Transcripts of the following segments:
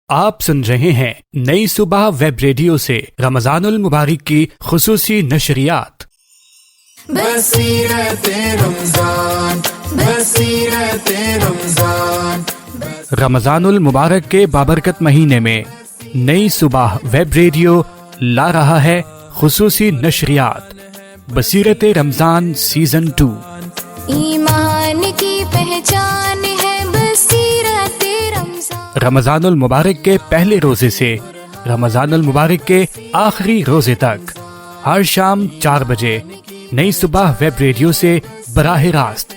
آپ سن رہے ہیں نئی صبح ویب ریڈیو سے رمضان المبارک کی خصوصی نشریات۔ بصیرت رمضان، بصیرت رمضان۔ رمضان المبارک کے بابرکت مہینے میں نئی صبح ویب ریڈیو لا رہا ہے خصوصی نشریات بصیرت رمضان سیزن 2۔ ایمان کی پہچان ہے بصیرت رمضان۔ رمضان المبارک کے پہلے روزے سے رمضان المبارک کے آخری روزے تک ہر شام 4 بجے نئی صبح ویب ریڈیو سے براہ راست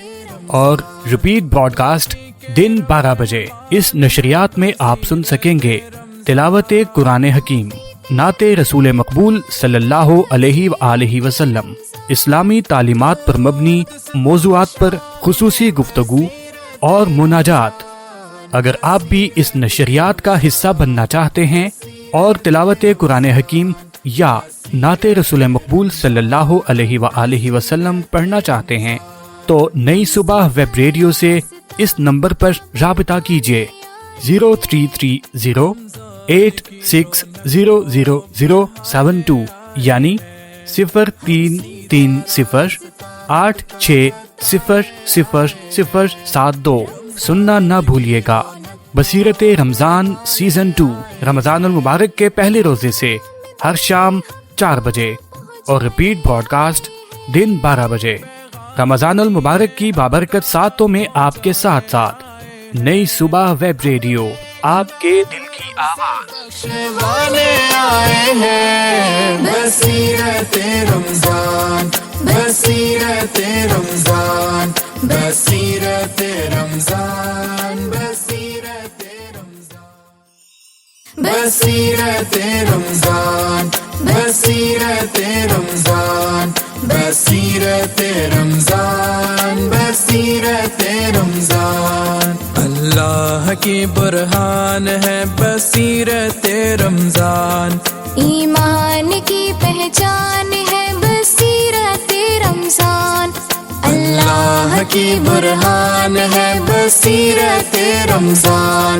اور ریپیٹ براڈ کاسٹ دن 12 بجے اس نشریات میں آپ سن سکیں گے تلاوت قرآن حکیم، نعت رسول مقبول صلی اللہ علیہ وآلہ وسلم، اسلامی تعلیمات پر مبنی موضوعات پر خصوصی گفتگو اور مناجات۔ اگر آپ بھی اس نشریات کا حصہ بننا چاہتے ہیں اور تلاوت قرآن حکیم یا نعت رسول مقبول صلی اللہ علیہ وآلہ وسلم پڑھنا چاہتے ہیں تو نئی صبح ویب ریڈیو سے اس نمبر پر رابطہ کیجیے 033086000072 یعنی 033086000072۔ سننا نہ بھولیے گا۔ بصیرت رمضان سیزن 2 رمضان المبارک کے پہلے روزے سے ہر شام 4 بجے اور ریپیٹ براڈ کاسٹ دن 12 بجے۔ رمضان المبارک کی بابرکت ساعتوں میں آپ کے ساتھ ساتھ نئی صبح ویب ریڈیو، آپ کے دل کی آواز۔ بخشوانے آئے ہیں بصیرت رمضان، بصیرت رمضان، بصیرت رمضان، بصیرت رمضان، بصیرت رمضان، بصیرت رمضان، بصیرت رمضان، بصیرت رمضان۔ اللہ کی برہان ہے بصیرت رمضان، ایمان کی پہچان ہے بصیرت رمضان۔ اللہ کی برہان ہے بصیرت رمضان،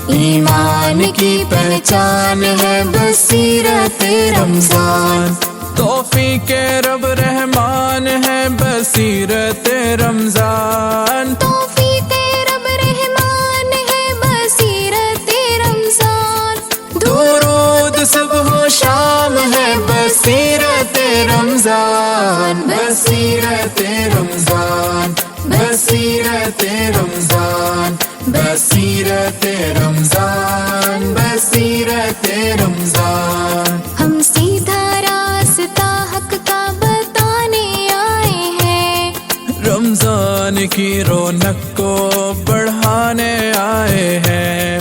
ایمان کی پہچان ہے بصیرت رمضان۔ توفیق رب رحمان ہے بصیرت رمضان، توفیق رب رحمان ہے بصیرت رمضان۔ درود صبح و شام ہے بصیرت رمضان، بصیرت رمضان، بصیرت رمضان، بصیرت رمضان، بصیرت رمضان۔ ہم سیدھا راستہ حق کا بتانے آئے ہیں، رمضان کی رونق کو بڑھانے آئے ہیں۔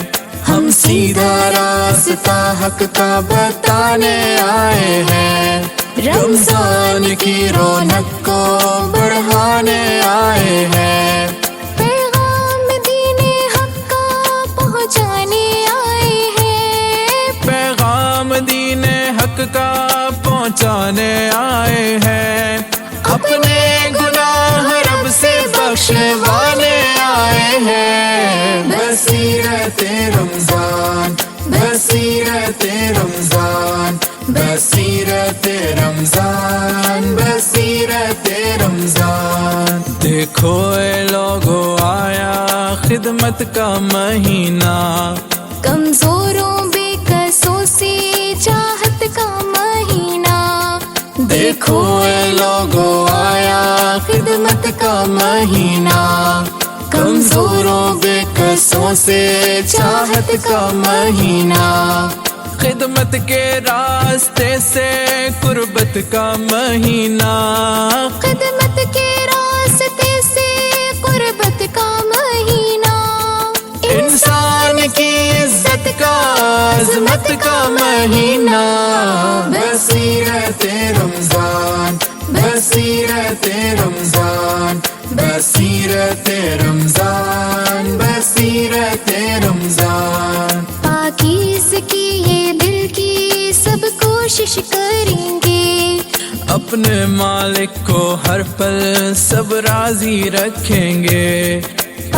ہم سیدھا راستہ حق کا بتانے آئے ہیں، رمضان کی رونق کو بڑھانے آئے ہیں۔ پیغام دین حق کا پہنچانے آئے ہیں، پیغام دین حق کا پہنچانے آئے ہیں۔ اپنے گناہ رب سے بخشوانے آئے ہیں بصیرت رمضان، بصیرت رمضان، بصیرت رمضان، بصیرت رمضان۔ دیکھو اے لوگو آیا خدمت کا مہینہ، کمزوروں بے قصوں سے چاہت کا مہینہ۔ دیکھو اے لوگو آیا خدمت کا مہینہ، کمزوروں بے قصوں سے چاہت کا مہینہ۔ خدمت کے راستے سے قربت کا مہینہ، خدمت کے راستے سے قربت کا مہینہ۔ انسان کی عزت کا عظمت کا مہینہ، بصیرت رمضان، بصیرت رمضان، بصیرت رمضان، بصیرت رمضان۔ پاکیزگی یہ دل کی سب کوشش کریں گے، اپنے مالک کو ہر پل سب راضی رکھیں گے۔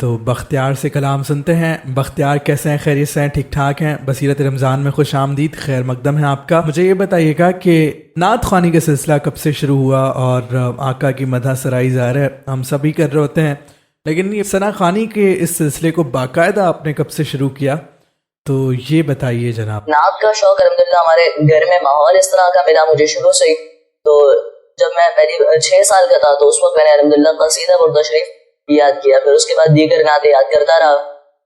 تو بختیار سے کلام سنتے ہیں. بختیار کیسے ہیں؟ خیریت سے ہیں؟ ٹھیک ٹھاک ہیں؟ بصیرت رمضان میں خوش آمدید، خیر مقدم ہے آپ کا. مجھے یہ بتائیے گا کہ نعت خوانی کا سلسلہ کب سے شروع ہوا؟ اور آقا کی مدح سرائی ظاہر ہے ہم سبھی کر رہے ہوتے ہیں، لیکن یہ ثنا خوانی کے اس سلسلے کو باقاعدہ آپ نے کب سے شروع کیا؟ تو یہ بتائیے جناب. نعت کا شوق الحمدللہ ہمارے گھر میں ماحول اس طرح کا ملا مجھے شروع سے ہی. تو جب میں پہلی 6 سال کا تھا تو اس وقت میں نے الحمدللہ قصیدہ برد شریف یاد کیا، پھر اس کے بعد دیگر نعتیں یاد کرتا رہا،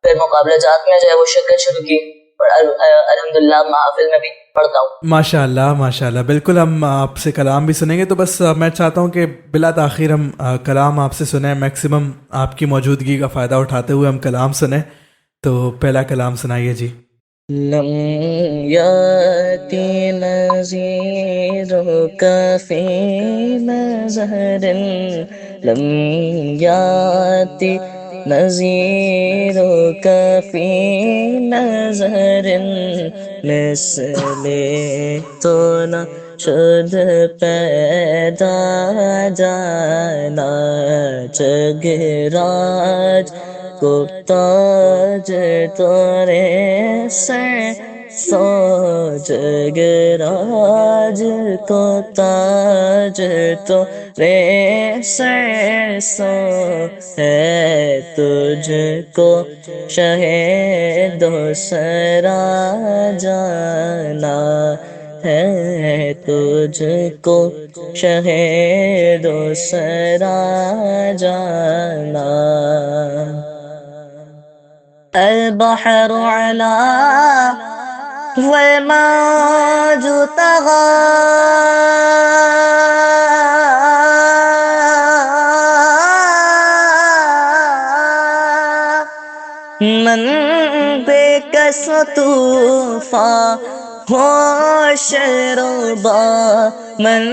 پھر مقابلہ جات میں جو ہے وہ شرکت شروع کی اور الحمدللہ محافل میں بھی پڑھتا ہوں. ماشاء اللہ ماشاء اللہ. بالکل ہم آپ سے کلام بھی سنیں گے، تو بس میں چاہتا ہوں کہ بلا تاخیر ہم کلام آپ سے سنیں، میکسیمم آپ کی موجودگی کا فائدہ اٹھاتے ہوئے ہم کلام سنیں. تو پہلا کلام سنائیے جی. لم یاتی نذیرک فی نظر، لم یاتی نذیرک فی نظر، مثل تو نہ شد پیدا جانا جگراج کو تاج تورے سے سو، جگراج کو تاج تورے سے سو، ہے تجھ کو شہ دوسرا جانا، ہے تجھ کو شہ دوسرا جانا. البحر علا والموج طغى، من بکس طوفان ہو شربا، من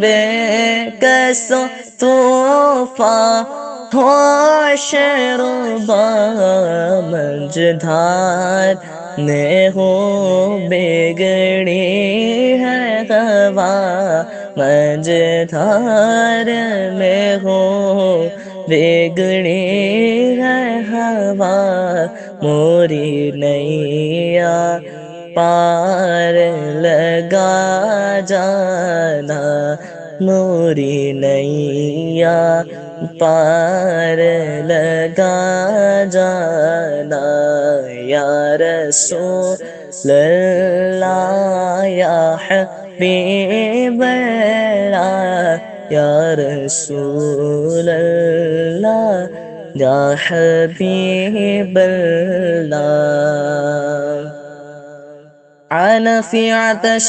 بکس طوفان ہو شربا، مجدھار میں ہوں بگڑی ہے ہوا، مجدھار میں ہوں بگڑی ہے ہوا، موری نیا پار لگا جانا، موری نیا پار لگا جانا. یا رسول اللہ یا حبیب اللہ، یا رسول اللہ یا حبیب اللہ. عن فی عطش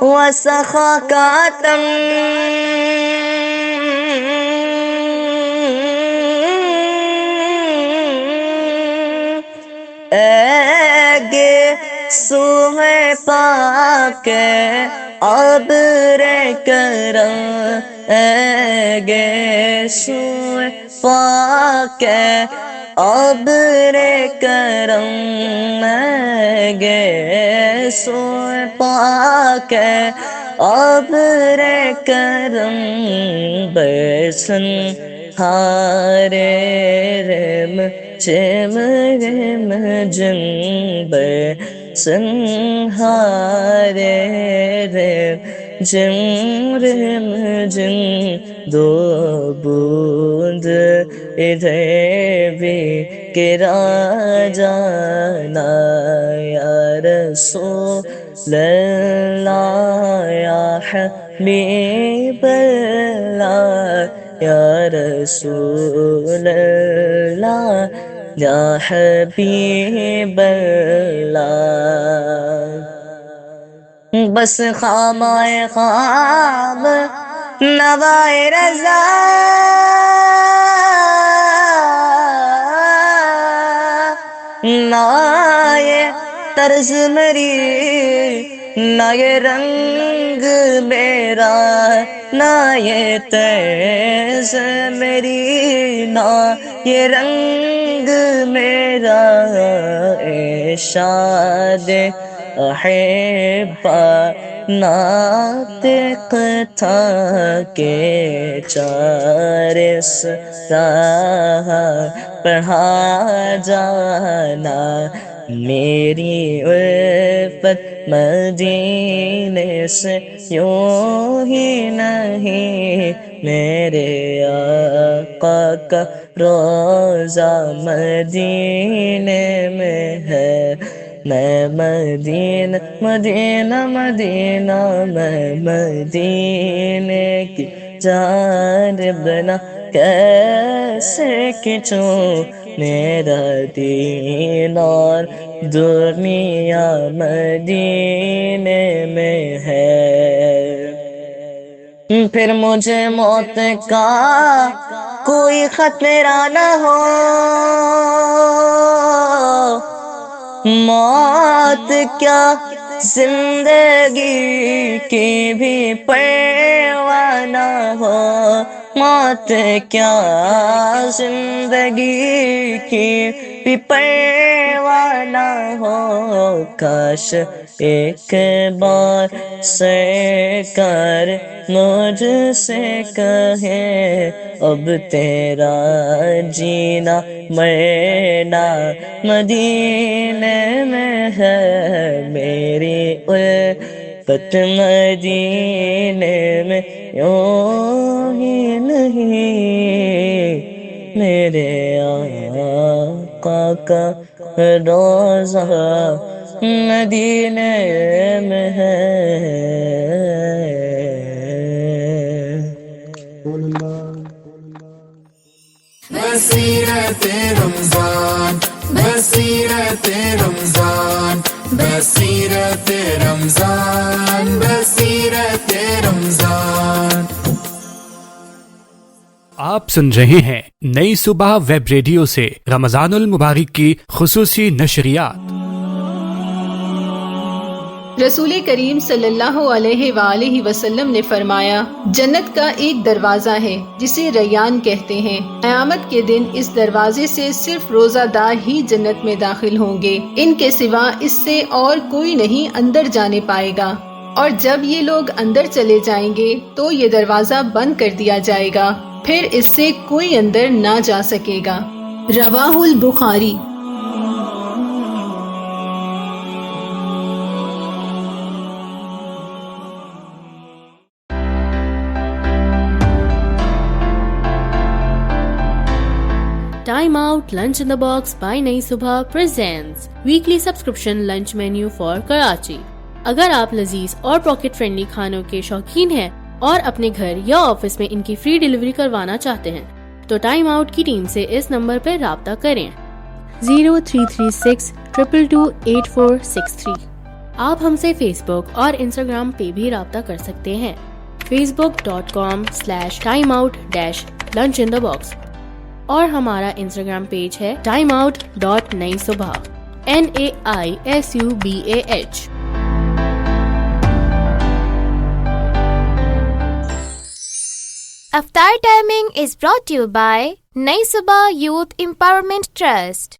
وسخاکۃ، اگے سوئے پاک ابر کرم، اگے سوئے پاک ابر کرم، اگے سوئے پاک ابر کرم، برسن ہارے رم جم رم جم، برسن ہارے رم جم رم جم، دو بوند ادھر بھی گرا جانا. یا رسول اللہ یا حبیب اللہ، یا رسول اللہ یا حبیب اللہ. بس خامائے خواب نوائے رضا، نہ یہ طرز میری نہ یہ رنگ میرا، نہ یہ طرز میری نہ یہ رنگ میرا، ارشاد احبا ناطق تھا کہ 4 راہ پڑھا جانا، میری الفت مدینے سے یوں ہی نہیں، میرے آقا کا روزہ مدینے میں ہے، میں مدینہ مدینہ مدینہ میں مدینے کی جانب نہ کیسے کھنچوں، میرا دین اور دنیا مدینے میں ہے۔ پھر مجھے موت کا کوئی خطرہ نہ ہو، موت کیا زندگی کی بھی پرواہ نہ ہو، موت کیا زندگی کی بھی پرواہ نہ ہو، کاش ایک بار سرکار مجھ سے کہے اب تیرا جینا مرنا مدینے میں ہے، میری الفت مدینے میں یوں ہی نہیں، میرے آقا کا روزہ مدینے میں ہے۔ بصیرت رمضان بصیرت رمضان بصیرت رمضان بصیرت رمضان۔ آپ سن رہے ہیں نئی صبح ویب ریڈیو سے رمضان المبارک کی خصوصی نشریات۔ رسول کریم صلی اللہ علیہ وآلہ وسلم نے فرمایا، جنت کا ایک دروازہ ہے جسے ریان کہتے ہیں، قیامت کے دن اس دروازے سے صرف روزہ دار ہی جنت میں داخل ہوں گے، ان کے سوا اس سے اور کوئی نہیں اندر جانے پائے گا، اور جب یہ لوگ اندر چلے جائیں گے تو یہ دروازہ بند کر دیا جائے گا، پھر اس سے کوئی اندر نہ جا سکے گا۔ رواہ البخاری۔ Time Out Lunch in the Box by نئی صبح presents weekly subscription lunch menu for Karachi۔ اگر آپ لذیذ اور پاکٹ فرینڈلی کھانوں کے شوقین ہیں اور اپنے گھر یا آفس میں ان کی فری ڈیلیوری کروانا چاہتے ہیں تو ٹائم آؤٹ کی ٹیم سے اس نمبر پر رابطہ کریں 0336228463۔ آپ ہم سے فیس بک اور انسٹاگرام پہ بھی رابطہ کر سکتے ہیں facebook.com/timeout-lunchinthebox، اور ہمارا انسٹاگرام پیج ہے timeout.نئی صبح NAISUBAH۔ افطار timing is brought to you by نئی صبح یوتھ امپاورمنٹ ٹرسٹ۔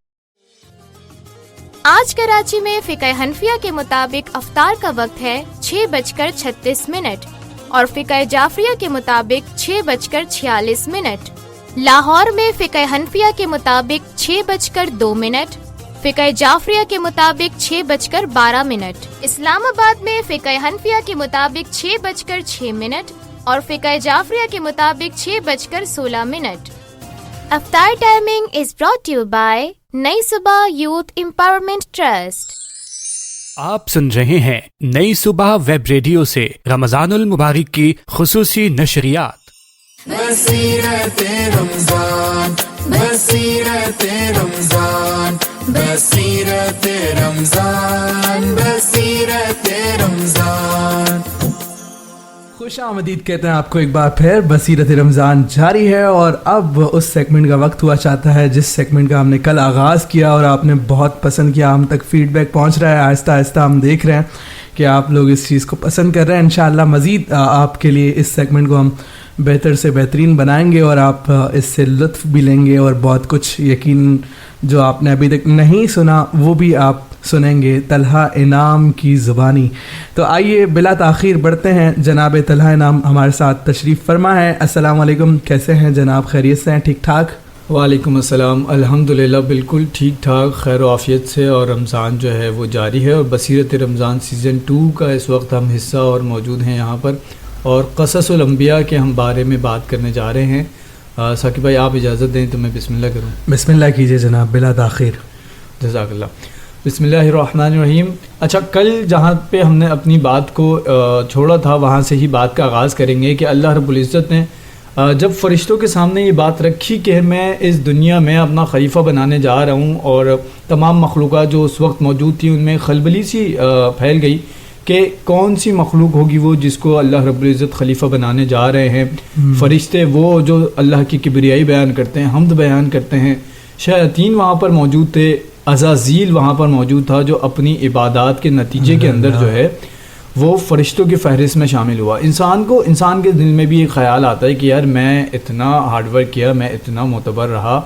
آج کراچی میں فقہ حنفیہ کے مطابق افطار کا وقت ہے 6:36 اور فقہ جعفریہ کے مطابق 6:46۔ لاہور میں فقہ حنفیہ کے مطابق 6:02، فقہ جعفریہ کے مطابق 6:12۔ اسلام آباد میں فقہ حنفیہ کے مطابق 6:06 اور فقہ جعفریہ کے مطابق 6:16۔ افطار timing is brought to you by نئی صبح یوتھ امپاورمنٹ ٹرسٹ۔ آپ سن رہے ہیں نئی صبح ویب ریڈیو سے رمضان المبارک کی خصوصی نشریات۔ بصیرت رمضان بصیرت رمضان بصیرت رمضان بصیرت رمضان۔ خوش آمدید کہتے ہیں آپ کو ایک بار پھر۔ بصیرت رمضان جاری ہے اور اب اس سیگمنٹ کا وقت ہوا چاہتا ہے جس سیگمنٹ کا ہم نے کل آغاز کیا اور آپ نے بہت پسند کیا، ہم تک فیڈ بیک پہنچ رہا ہے، آہستہ آہستہ ہم دیکھ رہے ہیں کہ آپ لوگ اس چیز کو پسند کر رہے ہیں۔ انشاءاللہ مزید آپ کے لیے اس سیگمنٹ کو ہم بہتر سے بہترین بنائیں گے اور آپ اس سے لطف بھی لیں گے، اور بہت کچھ یقین جو آپ نے ابھی تک نہیں سنا وہ بھی آپ سنیں گے طلحہ انعام کی زبانی۔ تو آئیے بلا تاخیر بڑھتے ہیں، جناب طلحہ انعام ہمارے ساتھ تشریف فرما ہے۔ السلام علیکم، کیسے ہیں جناب؟ خیریت سے ہیں؟ ٹھیک ٹھاک؟ وعلیکم السلام، الحمدللہ بالکل ٹھیک ٹھاک، خیر و عافیت سے، اور رمضان جو ہے وہ جاری ہے، اور بصیرت رمضان سیزن 2 کا اس وقت ہم حصہ اور موجود ہیں یہاں پر، اور قصص الانبیاء کے ہم بارے میں بات کرنے جا رہے ہیں۔ ثاقب بھائی آپ اجازت دیں تو میں بسم اللہ کروں؟ بسم اللہ کیجئے جناب، بلا تاخیر۔ جزاک اللہ۔ بسم اللہ الرحمن الرحیم۔ اچھا، کل جہاں پہ ہم نے اپنی بات کو چھوڑا تھا وہاں سے ہی بات کا آغاز کریں گے کہ اللہ رب العزت نے جب فرشتوں کے سامنے یہ بات رکھی کہ میں اس دنیا میں اپنا خلیفہ بنانے جا رہا ہوں، اور تمام مخلوقات جو اس وقت موجود تھی ان میں خلبلی سی پھیل گئی کہ کون سی مخلوق ہوگی وہ جس کو اللہ رب العزت خلیفہ بنانے جا رہے ہیں۔ فرشتے وہ جو اللہ کی کبریائی بیان کرتے ہیں، حمد بیان کرتے ہیں، شیاطین وہاں پر موجود تھے، عزازیل وہاں پر موجود تھا جو اپنی عبادات کے نتیجے کے اندر جو ہے وہ فرشتوں کی فہرست میں شامل ہوا۔ انسان کے دل میں بھی ایک خیال آتا ہے کہ یار میں اتنا ہارڈ ورک کیا، میں اتنا معتبر رہا،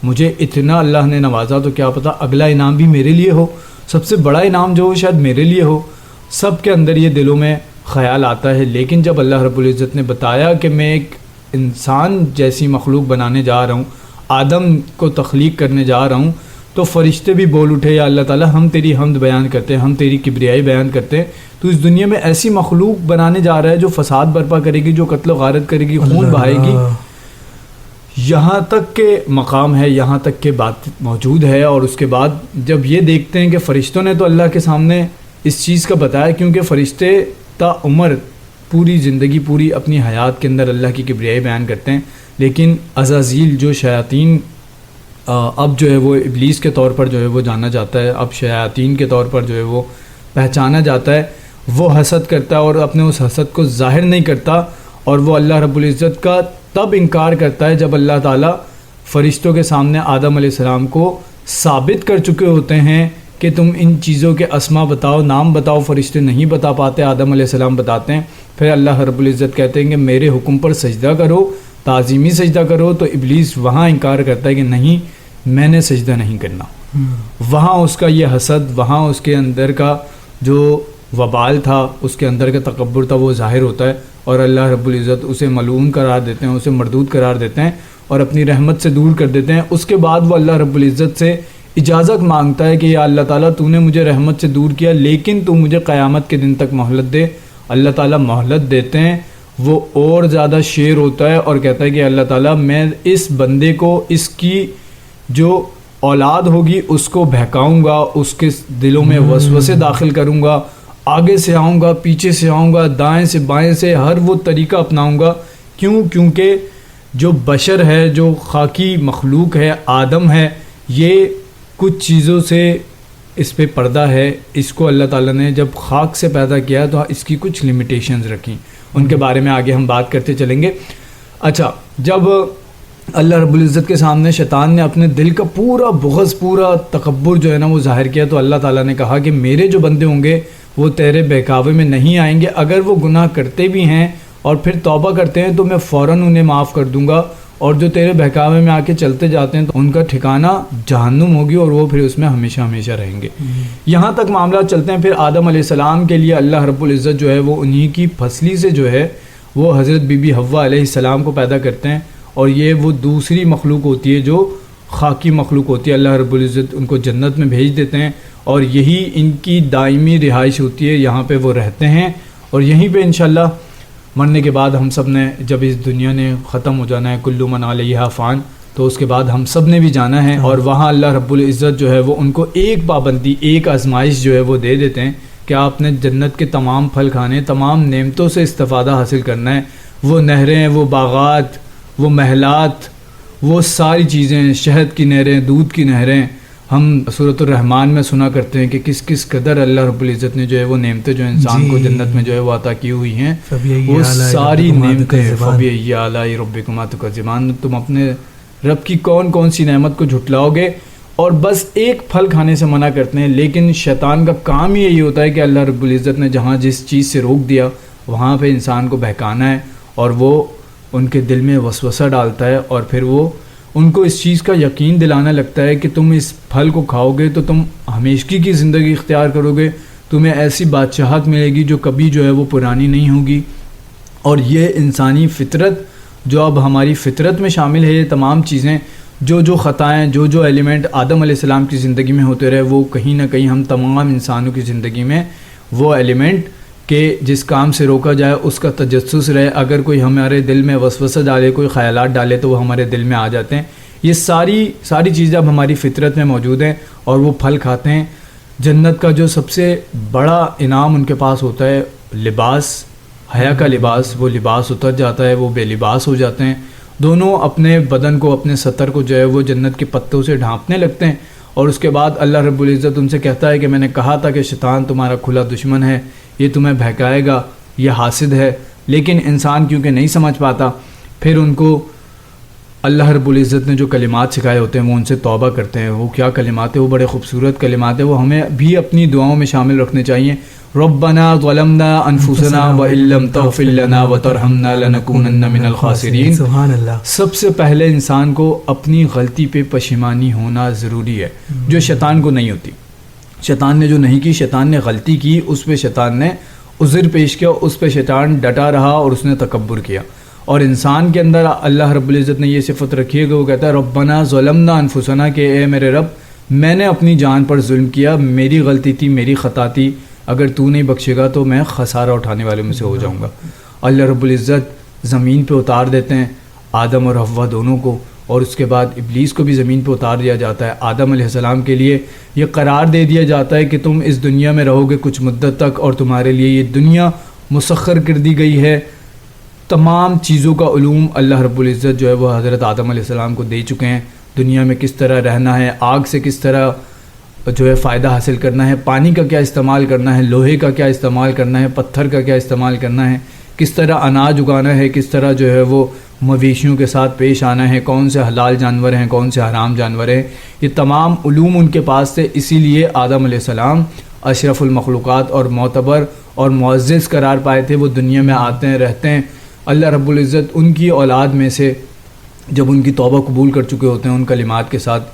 مجھے اتنا اللہ نے نوازا، تو کیا پتہ اگلا انعام بھی میرے لیے ہو، سب سے بڑا انعام جو ہو شاید میرے لیے ہو۔ سب کے اندر یہ دلوں میں خیال آتا ہے، لیکن جب اللہ رب العزت نے بتایا کہ میں ایک انسان جیسی مخلوق بنانے جا رہا ہوں، آدم کو تخلیق کرنے جا رہا ہوں، تو فرشتے بھی بول اٹھے یا اللہ تعالیٰ ہم تیری حمد بیان کرتے ہیں، ہم تیری کبریائی بیان کرتے ہیں، تو اس دنیا میں ایسی مخلوق بنانے جا رہا ہے جو فساد برپا کرے گی، جو قتل و غارت کرے گی، خون بہائے گی۔ یہاں تک کہ مقام ہے، یہاں تک کہ بات موجود ہے۔ اور اس کے بعد جب یہ دیکھتے ہیں کہ فرشتوں نے تو اللہ کے سامنے اس چیز کا بتایا، کیونکہ فرشتے تا عمر پوری زندگی، پوری اپنی حیات کے اندر اللہ کی کبریائی بیان کرتے ہیں، لیکن عزازیل جو شیاطین اب جو ہے وہ ابلیس کے طور پر جو ہے وہ جانا جاتا ہے، اب شیاطین کے طور پر جو ہے وہ پہچانا جاتا ہے، وہ حسد کرتا ہے اور اپنے اس حسد کو ظاہر نہیں کرتا، اور وہ اللہ رب العزت کا تب انکار کرتا ہے جب اللہ تعالیٰ فرشتوں کے سامنے آدم علیہ السلام کو ثابت کر چکے ہوتے ہیں کہ تم ان چیزوں کے اسما بتاؤ، نام بتاؤ۔ فرشتے نہیں بتا پاتے، آدم علیہ السلام بتاتے ہیں، پھر اللہ رب العزت کہتے ہیں کہ میرے حکم پر سجدہ کرو، تعظیمی سجدہ کرو، تو ابلیس وہاں انکار کرتا ہے کہ نہیں، میں نے سجدہ نہیں کرنا۔ وہاں اس کا یہ حسد، وہاں اس کے اندر کا جو وبال تھا، اس کے اندر کا تکبر تھا، وہ ظاہر ہوتا ہے، اور اللہ رب العزت اسے ملعون قرار دیتے ہیں، اسے مردود قرار دیتے ہیں اور اپنی رحمت سے دور کر دیتے ہیں۔ اس کے بعد وہ اللہ رب العزت سے اجازت مانگتا ہے کہ یا اللہ تعالیٰ تو نے مجھے رحمت سے دور کیا، لیکن تو مجھے قیامت کے دن تک مہلت دے۔ اللہ تعالیٰ مہلت دیتے ہیں، وہ اور زیادہ شیر ہوتا ہے اور کہتا ہے کہ اللہ تعالیٰ میں اس بندے کو، اس کی جو اولاد ہوگی اس کو بہکاؤں گا، اس کے دلوں میں وسوسے داخل کروں گا، آگے سے آؤں گا، پیچھے سے آؤں گا، دائیں سے بائیں سے، ہر وہ طریقہ اپناؤں گا۔ کیونکہ جو بشر ہے، جو خاکی مخلوق ہے، آدم ہے، یہ کچھ چیزوں سے اس پہ پردہ ہے۔ اس کو اللہ تعالیٰ نے جب خاک سے پیدا کیا تو اس کی کچھ لمیٹیشنز رکھیں، ان کے بارے میں آگے ہم بات کرتے چلیں گے۔ اچھا، جب اللہ رب العزت کے سامنے شیطان نے اپنے دل کا پورا بغض، پورا تکبر جو ہے نا وہ ظاہر کیا، تو اللہ تعالیٰ نے کہا کہ میرے جو بندے ہوں گے وہ تیرے بہکاوے میں نہیں آئیں گے، اگر وہ گناہ کرتے بھی ہیں اور پھر توبہ کرتے ہیں تو میں فوراً انہیں معاف کر دوں گا، اور جو تیرے بہکاوے میں آ کے چلتے جاتے ہیں تو ان کا ٹھکانہ جہنم ہوگی اور وہ پھر اس میں ہمیشہ ہمیشہ رہیں گے۔ یہاں تک معاملات چلتے ہیں۔ پھر آدم علیہ السلام کے لیے اللہ رب العزت جو ہے وہ انہی کی پھسلی سے جو ہے وہ حضرت بی بی حوا علیہ السلام کو پیدا کرتے ہیں، اور یہ وہ دوسری مخلوق ہوتی ہے جو خاکی مخلوق ہوتی ہے۔ اللہ رب العزت ان کو جنت میں بھیج دیتے ہیں اور یہی ان کی دائمی رہائش ہوتی ہے، یہاں پہ وہ رہتے ہیں، اور یہیں پہ انشاءاللہ مرنے کے بعد ہم سب نے، جب اس دنیا نے ختم ہو جانا ہے، کل من علیہا فان، تو اس کے بعد ہم سب نے بھی جانا ہے، اور وہاں اللہ رب العزت جو ہے وہ ان کو ایک پابندی، ایک آزمائش جو ہے وہ دے دیتے ہیں کہ آپ نے جنت کے تمام پھل کھانے، تمام نعمتوں سے استفادہ حاصل کرنا ہے، وہ نہریں، وہ باغات، وہ محلات، وہ ساری چیزیں، شہد کی نہریں، دودھ کی نہریں۔ ہم سورۃ الرحمن میں سنا کرتے ہیں کہ کس قدر اللہ رب العزت نے جو ہے وہ نعمتیں جو انسان کو جنت میں جو ہے وہ عطا کی ہوئی ہیں، وہ ساری نعمتیں فبأي آلاء ربكما تكذبان، تم اپنے رب کی کون سی نعمت کو جھٹلاؤ گے، اور بس ایک پھل کھانے سے منع کرتے ہیں۔ لیکن شیطان کا کام ہی یہی ہوتا ہے کہ اللہ رب العزت نے جہاں جس چیز سے روک دیا وہاں پہ انسان کو بہکانا ہے، اور وہ ان کے دل میں وسوسہ ڈالتا ہے اور پھر وہ ان کو اس چیز کا یقین دلانا لگتا ہے کہ تم اس پھل کو کھاؤ گے تو تم ہمیشگی کی زندگی اختیار کرو گے، تمہیں ایسی بادشاہت ملے گی جو کبھی جو ہے وہ پرانی نہیں ہوگی. اور یہ انسانی فطرت جو اب ہماری فطرت میں شامل ہے، یہ تمام چیزیں جو خطائیں جو ایلیمنٹ آدم علیہ السلام کی زندگی میں ہوتے رہے، وہ کہیں نہ کہیں ہم تمام انسانوں کی زندگی میں وہ ایلیمنٹ کہ جس کام سے روکا جائے اس کا تجسس رہے. اگر کوئی ہمارے دل میں وسوسہ ڈالے، کوئی خیالات ڈالے تو وہ ہمارے دل میں آ جاتے ہیں. یہ ساری چیزیں اب ہماری فطرت میں موجود ہیں اور وہ پھل کھاتے ہیں. جنت کا جو سب سے بڑا انعام ان کے پاس ہوتا ہے لباس، حیا کا لباس، وہ لباس اتر جاتا ہے، وہ بے لباس ہو جاتے ہیں. دونوں اپنے بدن کو، اپنے سطر کو جو ہے وہ جنت کے پتوں سے ڈھانپنے لگتے ہیں. اور اس کے بعد اللہ رب العزت ان سے کہتا ہے کہ میں نے کہا تھا کہ شیطان تمہارا کھلا دشمن ہے، یہ تمہیں بہکائے گا، یہ حاسد ہے. لیکن انسان کیونکہ نہیں سمجھ پاتا، پھر ان کو اللہ رب العزت نے جو کلمات سکھائے ہوتے ہیں وہ ان سے توبہ کرتے ہیں. وہ کیا کلمات ہیں؟ وہ بڑے خوبصورت کلمات ہیں، وہ ہمیں بھی اپنی دعاؤں میں شامل رکھنے چاہیے. ربنا ظلمنا انفسنا وان لم تغفر لنا وترحمنا لنکونن من الخاسرین. سبحان اللہ. سب سے پہلے انسان کو اپنی غلطی پہ پشیمانی ہونا ضروری ہے، جو شیطان کو نہیں ہوتی. شیطان نے جو نہیں کی، شیطان نے غلطی کی، اس پہ شیطان نے عذر پیش کیا، اس پہ شیطان ڈٹا رہا اور اس نے تکبر کیا. اور انسان کے اندر اللہ رب العزت نے یہ صفت رکھی ہے کہ وہ کہتا ہے ربنا ظلمنا انفسنا، کہ اے میرے رب میں نے اپنی جان پر ظلم کیا، میری غلطی تھی، میری خطا تھی، اگر تو نہیں بخشے گا تو میں خسارہ اٹھانے والوں میں سے ہو جاؤں گا. اللہ رب العزت زمین پہ اتار دیتے ہیں آدم اور حوا دونوں کو، اور اس کے بعد ابلیس کو بھی زمین پہ اتار دیا جاتا ہے. آدم علیہ السلام کے لیے یہ قرار دے دیا جاتا ہے کہ تم اس دنیا میں رہو گے کچھ مدت تک، اور تمہارے لیے یہ دنیا مسخر کر دی گئی ہے. تمام چیزوں کا علوم اللہ رب العزت جو ہے وہ حضرت آدم علیہ السلام کو دے چکے ہیں. دنیا میں کس طرح رہنا ہے، آگ سے کس طرح جو ہے فائدہ حاصل کرنا ہے، پانی کا کیا استعمال کرنا ہے، لوہے کا کیا استعمال کرنا ہے، پتھر کا کیا استعمال کرنا ہے، کس طرح اناج اگانا ہے، کس طرح جو ہے وہ مویشیوں کے ساتھ پیش آنا ہے، کون سے حلال جانور ہیں، کون سے حرام جانور ہیں. یہ تمام علوم ان کے پاس تھے. اسی لیے آدم علیہ السلام اشرف المخلوقات اور معتبر اور معزز قرار پائے تھے. وہ دنیا میں آتے ہیں، رہتے ہیں. اللہ رب العزت ان کی اولاد میں سے جب ان کی توبہ قبول کر چکے ہوتے ہیں ان کلمات کے ساتھ،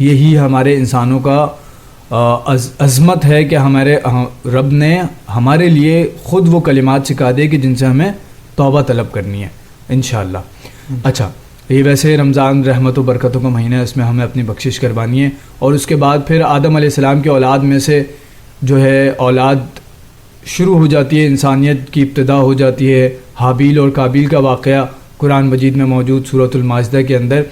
یہی ہمارے انسانوں کا عظمت ہے کہ ہمارے رب نے ہمارے لیے خود وہ کلمات سکھا دے کہ جن سے ہمیں توبہ طلب کرنی ہے انشاءاللہ. اچھا، یہ ویسے رمضان رحمت و برکتوں کا مہینہ ہے، اس میں ہمیں اپنی بخشش کروانی ہے. اور اس کے بعد پھر آدم علیہ السلام کی اولاد میں سے جو ہے اولاد شروع ہو جاتی ہے، انسانیت کی ابتدا ہو جاتی ہے. حابیل اور قابیل کا واقعہ قرآن مجید میں موجود سورۃ المائدہ کے اندر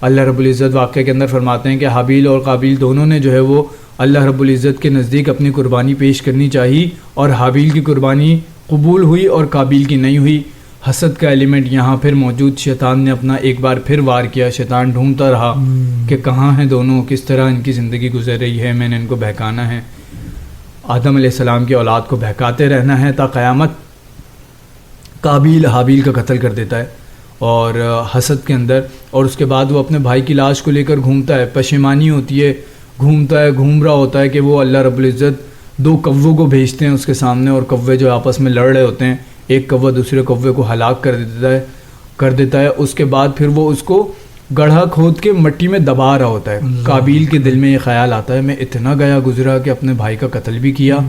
اللہ رب العزت واقعے کے اندر فرماتے ہیں کہ حابیل اور قابیل دونوں نے جو ہے وہ اللہ رب العزت کے نزدیک اپنی قربانی پیش کرنی چاہی، اور حابیل کی قربانی قبول ہوئی اور قابیل کی نہیں ہوئی. حسد کا ایلیمنٹ یہاں پھر موجود. شیطان نے اپنا ایک بار پھر وار کیا. شیطان ڈھونڈتا رہا کہ کہاں ہیں دونوں، کس طرح ان کی زندگی گزر رہی ہے، میں نے ان کو بہکانا ہے. آدم علیہ السلام کی اولاد کو بہکاتے رہنا ہے تا قیامت. قابیل حابیل کا قتل کر دیتا ہے اور حسد کے اندر، اور اس کے بعد وہ اپنے بھائی کی لاش کو لے کر گھومتا ہے. پشیمانی ہوتی ہے، گھوم رہا ہوتا ہے کہ وہ اللہ رب العزت 2 کووں کو بھیجتے ہیں اس کے سامنے، اور کوے جو آپس میں لڑ رہے ہوتے ہیں، ایک کوہ دوسرے کوے کو ہلاک کر دیتا ہے. اس کے بعد پھر وہ اس کو گڑھا کھود کے مٹی میں دبا رہا ہوتا ہے. قابیل کے دل میں یہ خیال آتا ہے میں اتنا گیا گزرا کہ اپنے بھائی کا قتل بھی کیا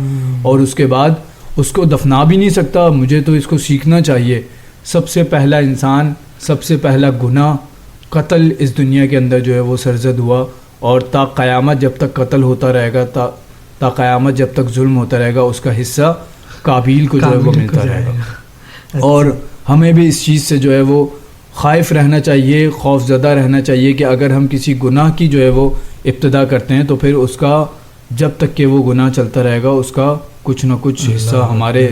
اور اس کے بعد اس کو دفنا بھی نہیں سکتا، مجھے تو اس کو سیکھنا چاہیے. سب سے پہلا انسان، سب سے پہلا گناہ قتل اس دنیا کے اندر جو ہے وہ سرزد ہوا، اور تا قیامت جب تک قتل ہوتا رہے گا، تا قیامت جب تک ظلم ہوتا رہے گا، اس کا حصہ قابیل کو جو ہے وہ ملتا رہے گا. اور ہمیں بھی اس چیز سے جو ہے وہ خائف رہنا چاہیے، خوف زدہ رہنا چاہیے کہ اگر ہم کسی گناہ کی جو ہے وہ ابتدا کرتے ہیں تو پھر اس کا جب تک کہ وہ گناہ چلتا رہے گا اس کا کچھ نہ کچھ حصہ ہمارے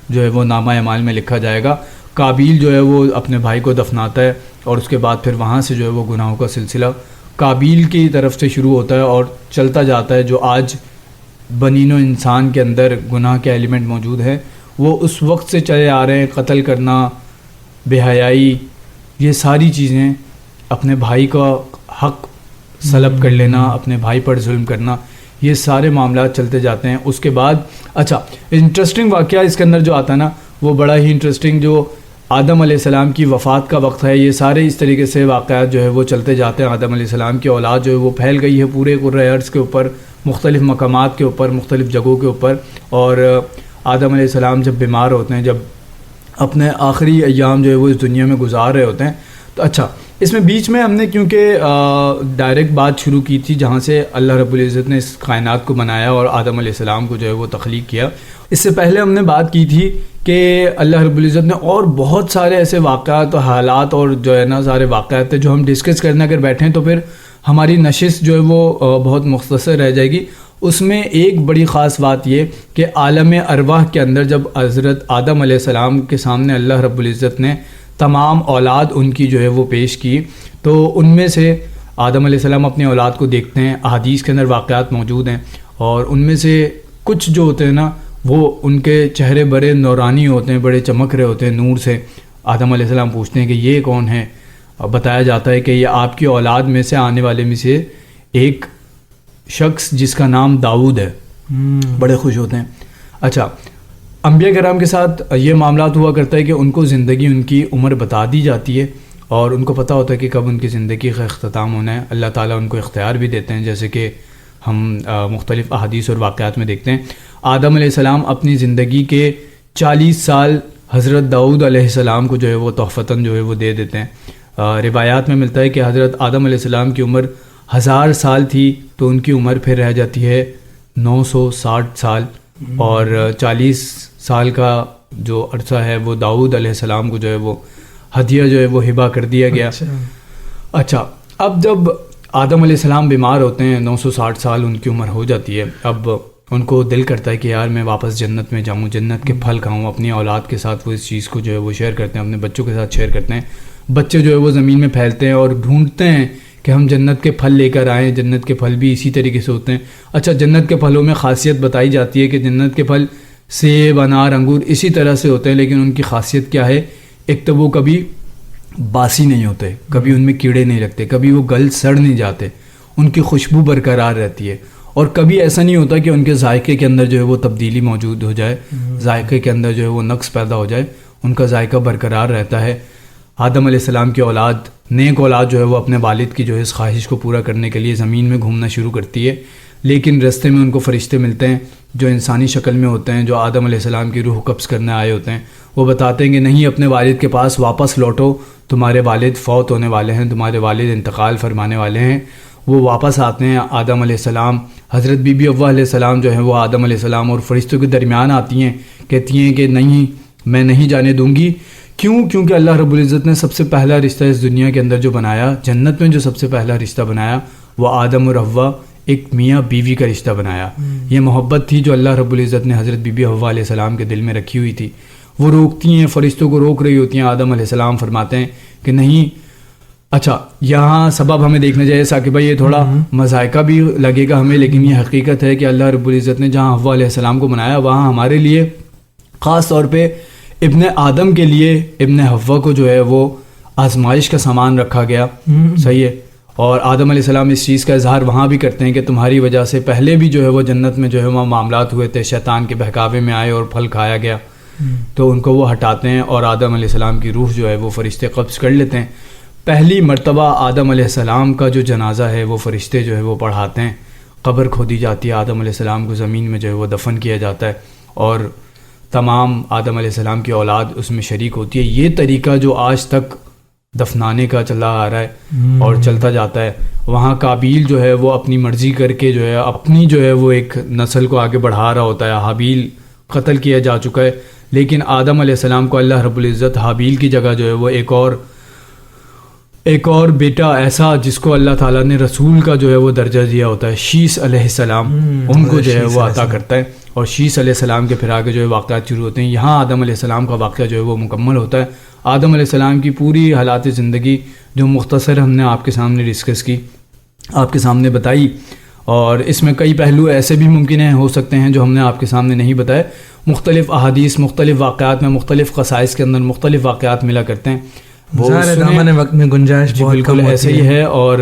جو ہے وہ نامہ اعمال میں لکھا جائے گا. قابیل جو ہے وہ اپنے بھائی کو دفناتا ہے اور اس کے بعد پھر وہاں سے جو ہے وہ گناہوں کا سلسلہ قابیل کی طرف سے شروع ہوتا ہے اور چلتا جاتا ہے. جو آج بنین و انسان کے اندر گناہ کے ایلیمنٹ موجود ہیں وہ اس وقت سے چلے آ رہے ہیں. قتل کرنا، بے حیائی، یہ ساری چیزیں، اپنے بھائی کا حق سلب کر لینا، اپنے بھائی پر ظلم کرنا، یہ سارے معاملات چلتے جاتے ہیں. اس کے بعد اچھا انٹرسٹنگ واقعہ اس کے اندر جو آتا ہے نا وہ بڑا ہی انٹرسٹنگ، جو آدم علیہ السلام کی وفات کا وقت ہے. یہ سارے اس طریقے سے واقعات جو ہے وہ چلتے جاتے ہیں. آدم علیہ السلام کی اولاد جو ہے وہ پھیل گئی ہے پورے کرۂ ارض کے اوپر, مختلف مقامات کے اوپر, مختلف جگہوں کے اوپر. اور آدم علیہ السلام جب بیمار ہوتے ہیں, جب اپنے آخری ایام جو ہے وہ اس دنیا میں گزار رہے ہوتے ہیں, تو اچھا اس میں بیچ میں ہم نے کیونکہ ڈائریکٹ بات شروع کی تھی جہاں سے اللہ رب العزت نے اس کائنات کو بنایا اور آدم علیہ السلام کو جو ہے وہ تخلیق کیا. اس سے پہلے ہم نے بات کی تھی کہ اللہ رب العزت نے اور بہت سارے ایسے واقعات اور حالات اور جو ہے نا سارے واقعات تھے جو ہم ڈسکس کرنے اگر بیٹھیں تو پھر ہماری نشست جو ہے وہ بہت مختصر رہ جائے گی. اس میں ایک بڑی خاص بات یہ کہ عالم ارواح کے اندر جب حضرت آدم علیہ السلام کے سامنے اللہ رب العزت نے تمام اولاد ان کی جو ہے وہ پیش کی, تو ان میں سے آدم علیہ السلام اپنی اولاد کو دیکھتے ہیں. احادیث کے اندر واقعات موجود ہیں اور ان میں سے کچھ جو ہوتے ہیں نا وہ ان کے چہرے بڑے نورانی ہوتے ہیں, بڑے چمک رہے ہوتے ہیں نور سے. آدم علیہ السلام پوچھتے ہیں کہ یہ کون ہے؟ بتایا جاتا ہے کہ یہ آپ کی اولاد میں سے آنے والے میں سے ایک شخص جس کا نام داؤد ہے. بڑے خوش ہوتے ہیں. اچھا, انبیاء کرام کے ساتھ یہ معاملات ہوا کرتا ہے کہ ان کو زندگی ان کی عمر بتا دی جاتی ہے اور ان کو پتہ ہوتا ہے کہ کب ان کی زندگی کا اختتام ہونا ہے. اللہ تعالیٰ ان کو اختیار بھی دیتے ہیں, جیسے کہ ہم مختلف احادیث اور واقعات میں دیکھتے ہیں. آدم علیہ السلام اپنی زندگی کے 40 سال حضرت داؤد علیہ السلام کو جو ہے وہ تحفتاً جو ہے وہ دے دیتے ہیں. روایات میں ملتا ہے کہ حضرت آدم علیہ السلام کی عمر 1000 سال تھی تو ان کی عمر پھر رہ جاتی ہے 960 سال, اور 40 سال کا جو عرصہ ہے وہ داؤد علیہ السلام کو جو ہے وہ ہدیہ جو ہے وہ ہبہ کر دیا گیا. اچھا, اب جب آدم علیہ السلام بیمار ہوتے ہیں, 960 سال ان کی عمر ہو جاتی ہے, اب ان کو دل کرتا ہے کہ یار میں واپس جنت میں جاؤں, جنت کے پھل کھاؤں. اپنی اولاد کے ساتھ وہ اس چیز کو جو ہے وہ شیئر کرتے ہیں, اپنے بچوں کے ساتھ شیئر کرتے ہیں. بچے جو ہے وہ زمین میں پھیلتے ہیں اور ڈھونڈتے ہیں کہ ہم جنت کے پھل لے کر آئیں. جنت کے پھل بھی اسی طریقے سے ہوتے ہیں. اچھا, جنت کے پھلوں میں خاصیت بتائی جاتی ہے کہ جنت کے پھل سیب, انار, انگور اسی طرح سے ہوتے ہیں, لیکن ان کی خاصیت کیا ہے؟ ایک تو وہ کبھی باسی نہیں ہوتے, کبھی ان میں کیڑے نہیں لگتے, کبھی وہ گل سڑ نہیں جاتے, ان کی خوشبو برقرار رہتی ہے, اور کبھی ایسا نہیں ہوتا کہ ان کے ذائقے کے اندر جو ہے وہ تبدیلی موجود ہو جائے, ذائقے کے اندر جو ہے وہ نقص پیدا ہو جائے. ان کا ذائقہ برقرار رہتا ہے. آدم علیہ السلام کی اولاد, نیک اولاد جو ہے وہ اپنے والد کی جو ہے اس خواہش کو پورا کرنے کے لیے زمین میں گھومنا شروع کرتی ہے, لیکن رستے میں ان کو فرشتے ملتے ہیں جو انسانی شکل میں ہوتے ہیں, جو آدم علیہ السلام کی روح قبض کرنے آئے ہوتے ہیں. وہ بتاتے ہیں کہ نہیں, اپنے والد کے پاس واپس لوٹو, تمہارے والد فوت ہونے والے ہیں, تمہارے والد انتقال فرمانے والے ہیں. وہ واپس آتے ہیں. آدم علیہ السلام, حضرت بی بی حوا علیہ السلام جو ہے وہ آدم علیہ السلام اور فرشتوں کے درمیان آتی ہیں, کہتی ہیں کہ نہیں, میں نہیں جانے دوں گی. کیوں؟ کیونکہ اللہ رب العزت نے سب سے پہلا رشتہ اس دنیا کے اندر جو بنایا, جنت میں جو سب سے پہلا رشتہ بنایا, وہ آدم اور حوا ایک میاں بیوی کا رشتہ بنایا. یہ محبت تھی جو اللہ رب العزت نے حضرت بی بی حوا علیہ السلام کے دل میں رکھی ہوئی تھی. وہ روکتی ہیں, فرشتوں کو روک رہی ہوتی ہیں. آدم علیہ السلام فرماتے ہیں کہ نہیں. اچھا, یہاں سبب ہمیں دیکھنا چاہیے ثاقب بھائی, یہ تھوڑا مذائقہ بھی لگے گا ہمیں, لیکن یہ حقیقت ہے کہ اللہ رب العزت نے جہاں حوا علیہ السلام کو بنایا, وہاں ہمارے لیے خاص طور پہ ابن آدم کے لیے ابن حوا کو جو ہے وہ آزمائش کا سامان رکھا گیا. صحیح ہے. اور آدم علیہ السلام اس چیز کا اظہار وہاں بھی کرتے ہیں کہ تمہاری وجہ سے پہلے بھی جو ہے وہ جنت میں جو ہے وہ معاملات ہوئے تھے, شیطان کے بہکاوے میں آئے اور پھل کھایا گیا. تو ان کو وہ ہٹاتے ہیں اور آدم علیہ السلام کی روح جو ہے وہ فرشتے قبض کر لیتے ہیں. پہلی مرتبہ آدم علیہ السلام کا جو جنازہ ہے وہ فرشتے جو ہے وہ پڑھاتے ہیں. قبر کھودی جاتی ہے, آدم علیہ السلام کو زمین میں جو ہے وہ دفن کیا جاتا ہے, اور تمام آدم علیہ السلام کی اولاد اس میں شریک ہوتی ہے. یہ طریقہ جو آج تک دفنانے کا چلا آ رہا ہے اور چلتا جاتا ہے. وہاں قابیل جو ہے وہ اپنی مرضی کر کے جو ہے اپنی جو ہے وہ ایک نسل کو آگے بڑھا رہا ہوتا ہے. حابیل قتل کیا جا چکا ہے, لیکن آدم علیہ السلام کو اللہ رب العزت حابیل کی جگہ جو ہے وہ ایک اور بیٹا ایسا جس کو اللہ تعالیٰ نے رسول کا جو ہے وہ درجہ دیا ہوتا ہے, شیس علیہ السلام, ان کو جو ہے وہ عطا کرتا ہے. اور شیس علیہ السلام کے پھر آگے جو ہے واقعات شروع ہوتے ہیں. یہاں آدم علیہ السلام کا واقعہ جو ہے وہ مکمل ہوتا ہے. آدم علیہ السلام کی پوری حالات زندگی جو مختصر ہم نے آپ کے سامنے ڈسکس کی, آپ کے سامنے بتائی, اور اس میں کئی پہلو ایسے بھی ممکن ہیں ہو سکتے ہیں جو ہم نے آپ کے سامنے نہیں بتائے. مختلف احادیث مختلف واقعات میں, مختلف قصائص کے اندر مختلف واقعات ملا کرتے ہیں. وہ وقت میں گنجائش بالکل ایسے ہی ہے. اور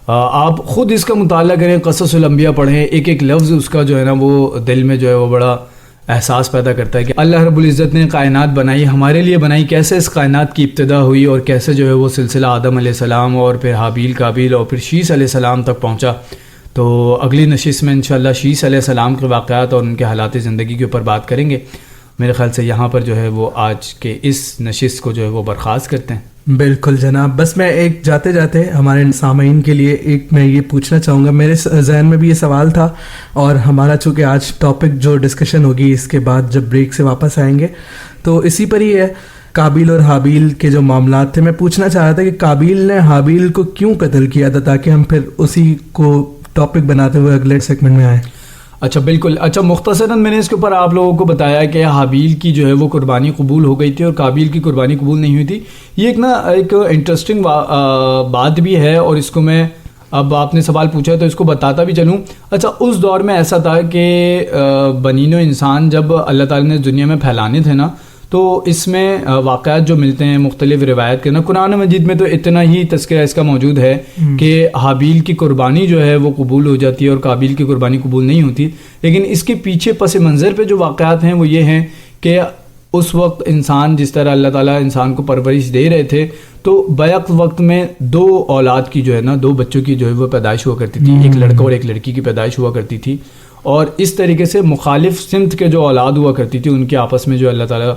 آپ خود اس کا مطالعہ کریں, قصص الانبیاء پڑھیں, ایک ایک لفظ اس کا جو ہے نا وہ دل میں جو ہے وہ بڑا احساس پیدا کرتا ہے کہ اللہ رب العزت نے کائنات بنائی، ہمارے لیے بنائی، کیسے اس کائنات کی ابتدا ہوئی اور کیسے جو ہے وہ سلسلہ آدم علیہ السلام اور پھر حابیل قابیل اور پھر شیس علیہ السلام تک پہنچا. تو اگلی نشست میں انشاءاللہ شیس علیہ السلام کے واقعات اور ان کے حالات زندگی کے اوپر بات کریں گے. میرے خیال سے یہاں پر جو ہے وہ آج کے اس نشست کو جو ہے وہ برخاست کرتے ہیں. بالکل جناب. بس میں ایک جاتے جاتے ہمارے سامعین کے لیے ایک میں یہ پوچھنا چاہوں گا، میرے ذہن میں بھی یہ سوال تھا، اور ہمارا چونکہ آج ٹاپک جو ڈسکشن ہوگی اس کے بعد جب بریک سے واپس آئیں گے تو اسی پر ہی ہے، قابیل اور حابیل کے جو معاملات تھے. میں پوچھنا چاہ رہا تھا کہ قابیل نے حابیل کو کیوں قتل کیا تھا، تاکہ ہم پھر اسی کو ٹاپک بناتے ہوئے اگلے سیگمنٹ میں آئیں. اچھا بالکل. اچھا مختصراً میں نے اس کے اوپر آپ لوگوں کو بتایا کہ حابیل کی جو ہے وہ قربانی قبول ہو گئی تھی اور قابیل کی قربانی قبول نہیں ہوئی تھی. یہ ایک انٹرسٹنگ بات بھی ہے، اور اس کو میں اب آپ نے سوال پوچھا تو اس کو بتاتا بھی چلوں. اچھا اس دور میں ایسا تھا کہ بنین و انسان جب اللہ تعالیٰ نے دنیا میں پھیلانے تھے نا، تو اس میں واقعات جو ملتے ہیں مختلف روایت کے نا، قرآن مجید میں تو اتنا ہی تذکرہ اس کا موجود ہے کہ حابیل کی قربانی جو ہے وہ قبول ہو جاتی ہے اور قابیل کی قربانی قبول نہیں ہوتی. لیکن اس کے پیچھے پس منظر پہ جو واقعات ہیں وہ یہ ہیں کہ اس وقت انسان جس طرح اللہ تعالیٰ انسان کو پرورش دے رہے تھے، تو بیک وقت میں 2 اولاد کی جو ہے نا، 2 بچوں کی جو ہے وہ پیدائش ہوا کرتی تھی، ایک لڑکا اور ایک لڑکی کی پیدائش ہوا کرتی تھی. اور اس طریقے سے مخالف سمت کے جو اولاد ہوا کرتی تھی ان کے آپس میں جو اللہ تعالیٰ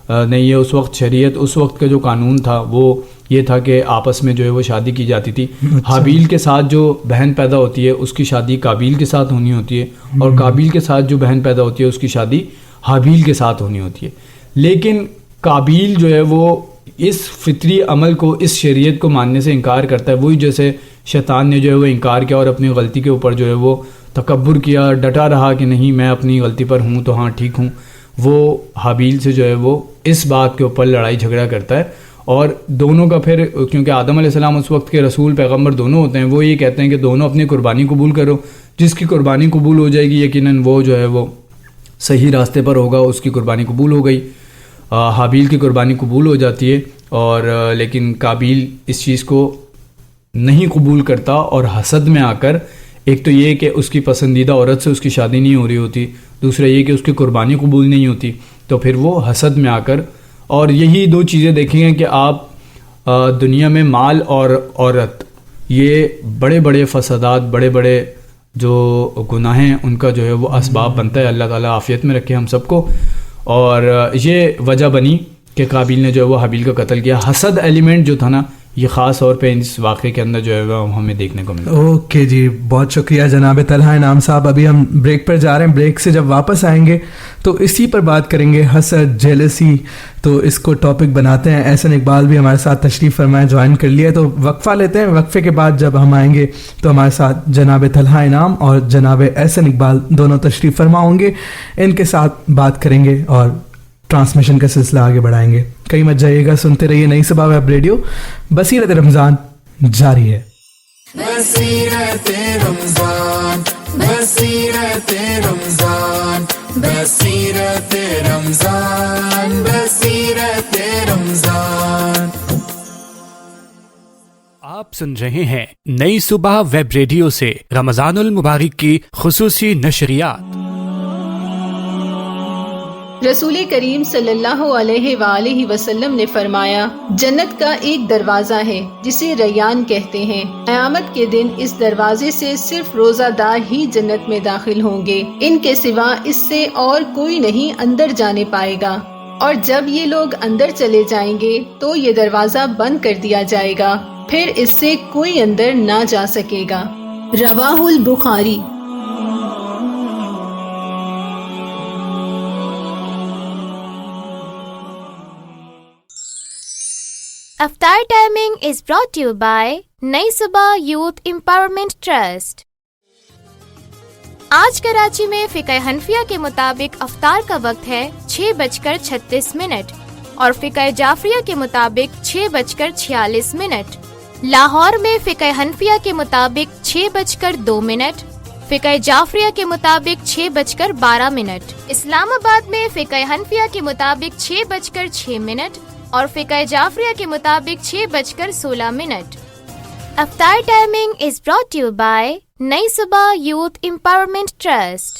نہیں ہے اس وقت شریعت، اس وقت کا جو قانون تھا وہ یہ تھا کہ آپس میں جو ہے وہ شادی کی جاتی تھی. حابیل کے ساتھ جو بہن پیدا ہوتی ہے اس کی شادی قابیل کے ساتھ ہونی ہوتی ہے، اور قابیل کے ساتھ جو بہن پیدا ہوتی ہے اس کی شادی حابیل کے ساتھ ہونی ہوتی ہے. لیکن قابیل جو ہے وہ اس فطری عمل کو، اس شریعت کو ماننے سے انکار کرتا ہے. وہی جیسے شیطان نے جو ہے وہ انکار کیا اور اپنی غلطی کے اوپر جو ہے وہ تکبر کیا، ڈٹا رہا کہ نہیں میں اپنی غلطی پر ہوں تو ہاں ٹھیک ہوں. وہ حابیل سے جو ہے وہ اس بات کے اوپر لڑائی جھگڑا کرتا ہے، اور دونوں کا پھر کیونکہ آدم علیہ السلام اس وقت کے رسول پیغمبر دونوں ہوتے ہیں، وہ یہ کہتے ہیں کہ دونوں اپنی قربانی قبول کرو، جس کی قربانی قبول ہو جائے گی یقیناً وہ جو ہے وہ صحیح راستے پر ہوگا. اس کی قربانی قبول ہو گئی، حابیل کی قربانی قبول ہو جاتی ہے، اور لیکن قابیل اس چیز کو نہیں قبول کرتا، اور حسد میں آ کر ایک تو یہ کہ اس کی پسندیدہ عورت سے اس کی شادی نہیں ہو رہی ہوتی، دوسرا یہ کہ اس کی قربانی قبول نہیں ہوتی، تو پھر وہ حسد میں آ کر، اور یہی 2 چیزیں دیکھیں گے کہ آپ دنیا میں مال اور عورت، یہ بڑے بڑے فسادات، بڑے بڑے جو گناہ ہیں ان کا جو ہے وہ اسباب بنتا ہے. اللہ تعالیٰ عافیت میں رکھے ہم سب کو. اور یہ وجہ بنی کہ قابیل نے جو ہے وہ حابیل کا قتل کیا. حسد ایلیمنٹ جو تھا نا، یہ خاص طور پہ اس واقعے کے اندر جو ہے وہ ہمیں دیکھنے کو ملا. اوکے جی، بہت شکریہ جناب طلحہ انعام صاحب. ابھی ہم بریک پر جا رہے ہیں، بریک سے جب واپس آئیں گے تو اسی پر بات کریں گے، حسد، جیلسی. تو اس کو ٹاپک بناتے ہیں. احسن اقبال بھی ہمارے ساتھ تشریف فرمائے، جوائن کر لیا. تو وقفہ لیتے ہیں، وقفے کے بعد جب ہم آئیں گے تو ہمارے ساتھ جناب طلحہ انعام اور جناب احسن اقبال دونوں تشریف فرما ہوں گے. ان کے ساتھ بات کریں گے اور ٹرانسمیشن کا سلسلہ آگے بڑھائیں گے. کہیں مت جائیے گا، سنتے رہیے نئی صبح ویب ریڈیو. بصیرت رمضان جاری ہے. بصیرت رمضان، بصیرت رمضان، بصیرت رمضان، بصیرت رمضان. آپ سن رہے ہیں نئی صبح ویب ریڈیو سے رمضان المبارک کی خصوصی نشریات. رسول کریم صلی اللہ علیہ وآلہ وسلم نے فرمایا، جنت کا ایک دروازہ ہے جسے ریان کہتے ہیں. قیامت کے دن اس دروازے سے صرف روزہ دار ہی جنت میں داخل ہوں گے، ان کے سوا اس سے اور کوئی نہیں اندر جانے پائے گا. اور جب یہ لوگ اندر چلے جائیں گے تو یہ دروازہ بند کر دیا جائے گا، پھر اس سے کوئی اندر نہ جا سکے گا. رواہ البخاری. افطار timing is brought to you by نئی صبح یوتھ امپاورمنٹ ٹرسٹ. آج کراچی میں فقہ حنفیہ کے مطابق افطار کا وقت ہے 6:36 اور فقہ جعفریہ کے مطابق 6:46. لاہور میں فقہ حنفیہ کے مطابق 6:02، فقہ جعفریہ کے مطابق 6:12. اسلام آباد میں فقہ حنفیہ کے مطابق 6:06 اور فقہ جعفریہ کے مطابق 6:16. افطار timing is brought to you by نئی صبح یوتھ امپاورمنٹ ٹرسٹ.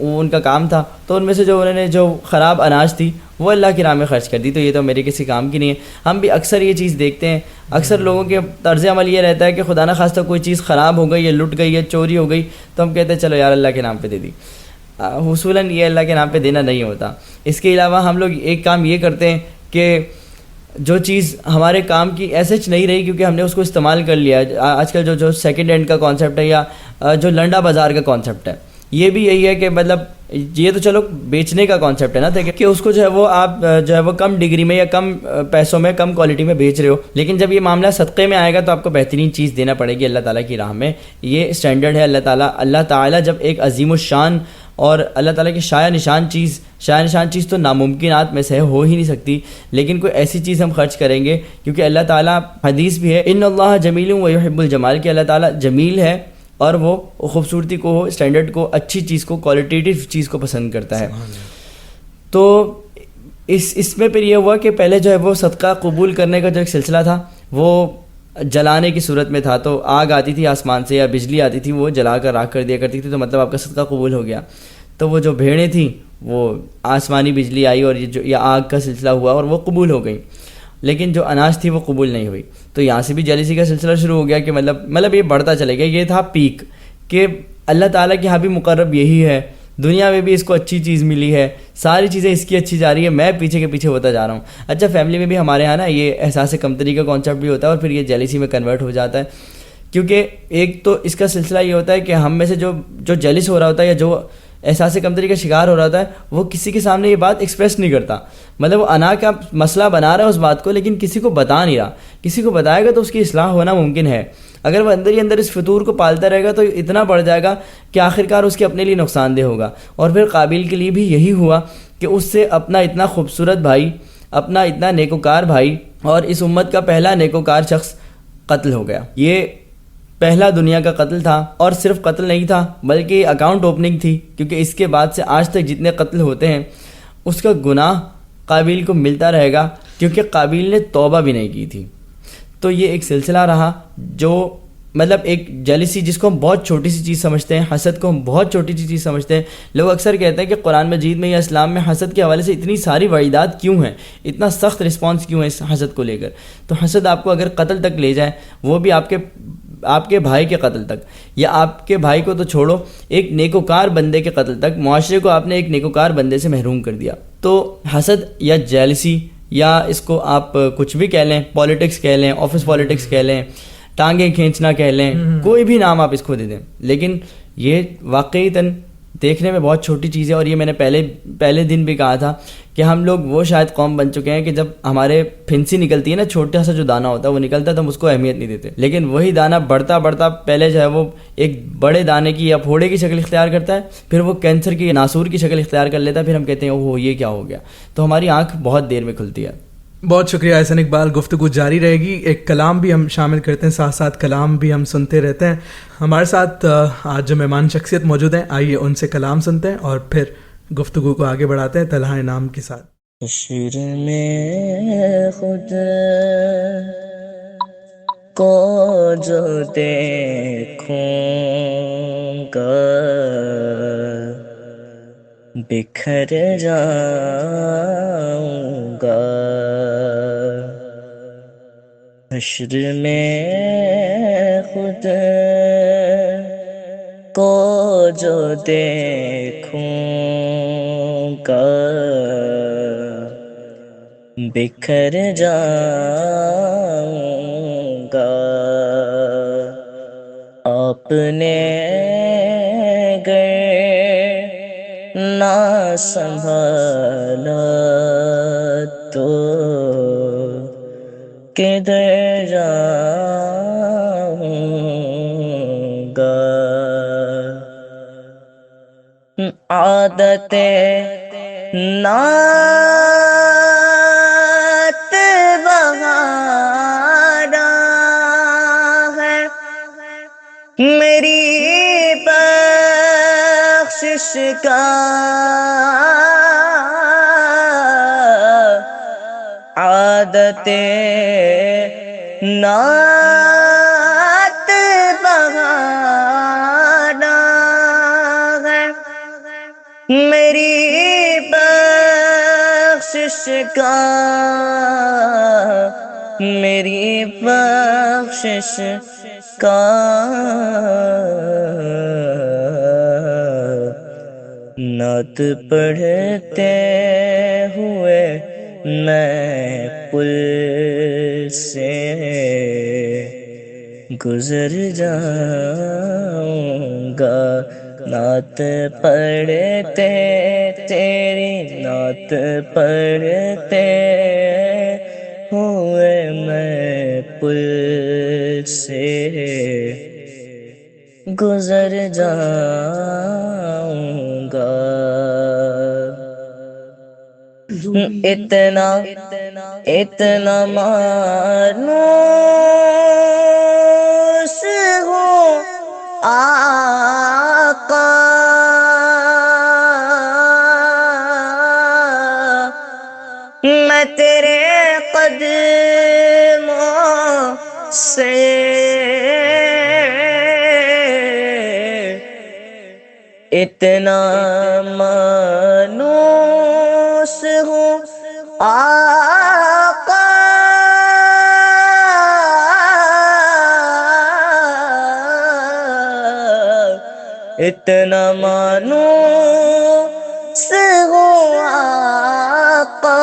وہ ان کا کام تھا، تو ان میں سے جو انہوں نے جو خراب اناج تھی وہ اللہ کی راہ میں خرچ کر دی، تو یہ تو میرے کسی کام کی نہیں ہے۔ ہم بھی اکثر یہ چیز دیکھتے ہیں، اکثر لوگوں کے طرز عمل یہ رہتا ہے کہ خدا نہ خواستہ کوئی چیز خراب ہو گئی یا لٹ گئی یا چوری ہو گئی تو ہم کہتے ہیں چلو یار اللہ کے نام پہ دے دی۔ اصولاً یہ اللہ کے نام پہ دینا نہیں ہوتا۔ اس کے علاوہ ہم لوگ ایک کام یہ کرتے ہیں کہ جو چیز ہمارے کام کی ایسے نہیں رہی کیونکہ ہم نے اس کو استعمال کر لیا، آج کل جو سیکنڈ ہینڈ کا کانسیپٹ ہے یا جو لنڈا بازار کا کانسیپٹ ہے، یہ بھی یہی ہے کہ مطلب یہ تو چلو بیچنے کا کانسیپٹ ہے نا کہ اس کو جو ہے وہ آپ جو ہے وہ کم ڈگری میں یا کم پیسوں میں کم کوالٹی میں بیچ رہے ہو، لیکن جب یہ معاملہ صدقے میں آئے گا تو آپ کو بہترین چیز دینا پڑے گی اللہ تعالیٰ کی راہ میں۔ یہ اسٹینڈرڈ ہے اللہ تعالیٰ جب ایک عظیم الشان اور اللہ تعالیٰ کی شایع نشان چیز تو ناممکنات میں سے ہو ہی نہیں سکتی، لیکن کوئی ایسی چیز ہم خرچ کریں گے کیونکہ اللہ تعالیٰ حدیث بھی ہے ان اللہ جمیل و یحب الجمال، کہ اللہ تعالیٰ جمیل ہے اور وہ خوبصورتی کو، اسٹینڈرڈ کو، اچھی چیز کو، کوالٹیٹیو چیز کو پسند کرتا ہے۔ تو اس میں پھر یہ ہوا کہ پہلے جو ہے وہ صدقہ قبول کرنے کا جو ایک سلسلہ تھا وہ جلانے کی صورت میں تھا، تو آگ آتی تھی آسمان سے یا بجلی آتی تھی وہ جلا کر راکھ کر دیا کرتی تھی، تو مطلب آپ کا صدقہ قبول ہو گیا۔ تو وہ جو بھیڑیں تھیں وہ آسمانی بجلی آئی اور یہ آگ کا سلسلہ ہوا اور وہ قبول ہو گئیں، لیکن جو اناج تھی وہ قبول نہیں ہوئی۔ تو یہاں سے بھی جیلسی کا سلسلہ شروع ہو گیا کہ مطلب یہ بڑھتا چلے گیا۔ یہ تھا پیک کہ اللہ تعالیٰ کے یہاں بھی مقرب یہی ہے، دنیا میں بھی اس کو اچھی چیز ملی ہے، ساری چیزیں اس کی اچھی جا رہی ہے، میں پیچھے کے پیچھے ہوتا جا رہا ہوں۔ اچھا فیملی میں بھی ہمارے یہاں نا یہ احساس کمتری کا کانسیپٹ بھی ہوتا ہے اور پھر یہ جیلسی میں کنورٹ ہو جاتا ہے، کیونکہ ایک تو اس کا سلسلہ یہ ہوتا ہے کہ ہم میں سے جو جیلس ہو رہا ہوتا ہے یا جو احساس کمتری کا شکار ہو رہا ہوتا ہے وہ کسی کے سامنے یہ بات ایکسپریس نہیں کرتا، مطلب وہ انا کا مسئلہ بنا رہا ہے اس بات کو لیکن کسی کو بتا نہیں رہا۔ کسی کو بتائے گا تو اس کی اصلاح ہونا ممکن ہے، اگر وہ اندر ہی اندر اس فطور کو پالتا رہے گا تو اتنا بڑھ جائے گا کہ آخرکار اس کے اپنے لیے نقصان دہ ہوگا۔ اور پھر قابیل کے لیے بھی یہی ہوا کہ اس سے اپنا اتنا خوبصورت بھائی، اپنا اتنا نیکوکار بھائی اور اس امت کا پہلا نیکوکار شخص قتل ہو گیا۔ یہ پہلا دنیا کا قتل تھا، اور صرف قتل نہیں تھا بلکہ اکاؤنٹ اوپننگ تھی، کیونکہ اس کے بعد سے آج تک جتنے قتل ہوتے ہیں اس کا گناہ قابیل کو ملتا رہے گا، کیونکہ قابیل نے توبہ بھی نہیں کی تھی۔ تو یہ ایک سلسلہ رہا جو مطلب ایک جیلسی جس کو ہم بہت چھوٹی سی چیز سمجھتے ہیں، حسد کو ہم بہت چھوٹی سی چیز سمجھتے ہیں۔ لوگ اکثر کہتے ہیں کہ قرآن مجید میں یا اسلام میں حسد کے حوالے سے اتنی ساری وعیدات کیوں ہیں، اتنا سخت رسپانس کیوں ہے اس حسد کو لے کر۔ تو حسد آپ کو اگر قتل تک لے جائے، وہ بھی آپ کے بھائی کے قتل تک، یا آپ کے بھائی کو تو چھوڑو ایک نیکوکار بندے کے قتل تک، معاشرے کو آپ نے ایک نیکوکار بندے سے محروم کر دیا۔ تو حسد یا جیلسی یا اس کو آپ کچھ بھی کہہ لیں، پالیٹکس کہہ لیں، آفس پالیٹکس کہہ لیں، ٹانگیں کھینچنا کہہ لیں، کوئی بھی نام آپ اس کو دے دیں، لیکن یہ واقعیتاً دیکھنے میں بہت چھوٹی چیز ہے۔ اور یہ میں نے پہلے دن بھی کہا تھا کہ ہم لوگ وہ شاید قوم بن چکے ہیں کہ جب ہمارے پھنسی نکلتی ہے نا، چھوٹا سا جو دانہ ہوتا ہے وہ نکلتا ہے تو ہم اس کو اہمیت نہیں دیتے، لیکن وہی دانہ بڑھتا بڑھتا پہلے جو ہے وہ ایک بڑے دانے کی یا پھوڑے کی شکل اختیار کرتا ہے، پھر وہ کینسر کی ناسور کی شکل اختیار کر لیتا ہے، پھر ہم کہتے ہیں اوہ یہ کیا ہو گیا۔ تو ہماری آنکھ بہت دیر میں کھلتی ہے۔ بہت شکریہ احسن اقبال، گفتگو جاری رہے گی، ایک کلام بھی ہم شامل کرتے ہیں، ساتھ ساتھ کلام بھی ہم سنتے رہتے ہیں۔ ہمارے ساتھ آج جو مہمان شخصیت موجود ہیں، آئیے ان سے کلام سنتے ہیں اور پھر گفتگو کو آگے بڑھاتے ہیں طلحہ انعام کے ساتھ۔ حشر میں خود کو جو دیکھوں گا بکھر جاؤں گا، حشر میں خود کو جو دیکھوں گا بکھر جاؤں گا، آپ نے نہ سنبھالا تو کدھر جاؤں گا، عادت نعت بہارا ہے میری بخشش کا، عادت نعت بہارا ہے میری بخشش کا، میری بخشش کا نعت پڑھتے ہوئے میں پل سے گزر جاؤں گا، نعت پڑھتے تیری نعت پڑھتے ہوئے میں پل سے گزر جاؤں گا۔ اتنا مانوس ہوں آقا، میں تیرے قدموں سے اتنا مانوس ہوں آقا، اتنا مانوس ہوں آقا،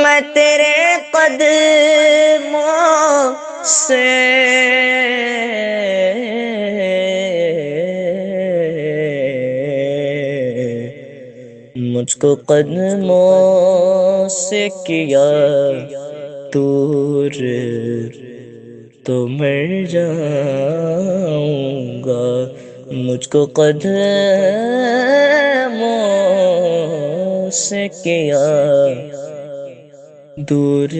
میں تیرے قدموں سے مجھ کو قدموں سے کیا دور تو مر جاؤں گا، مجھ کو قدموں سے کیا دور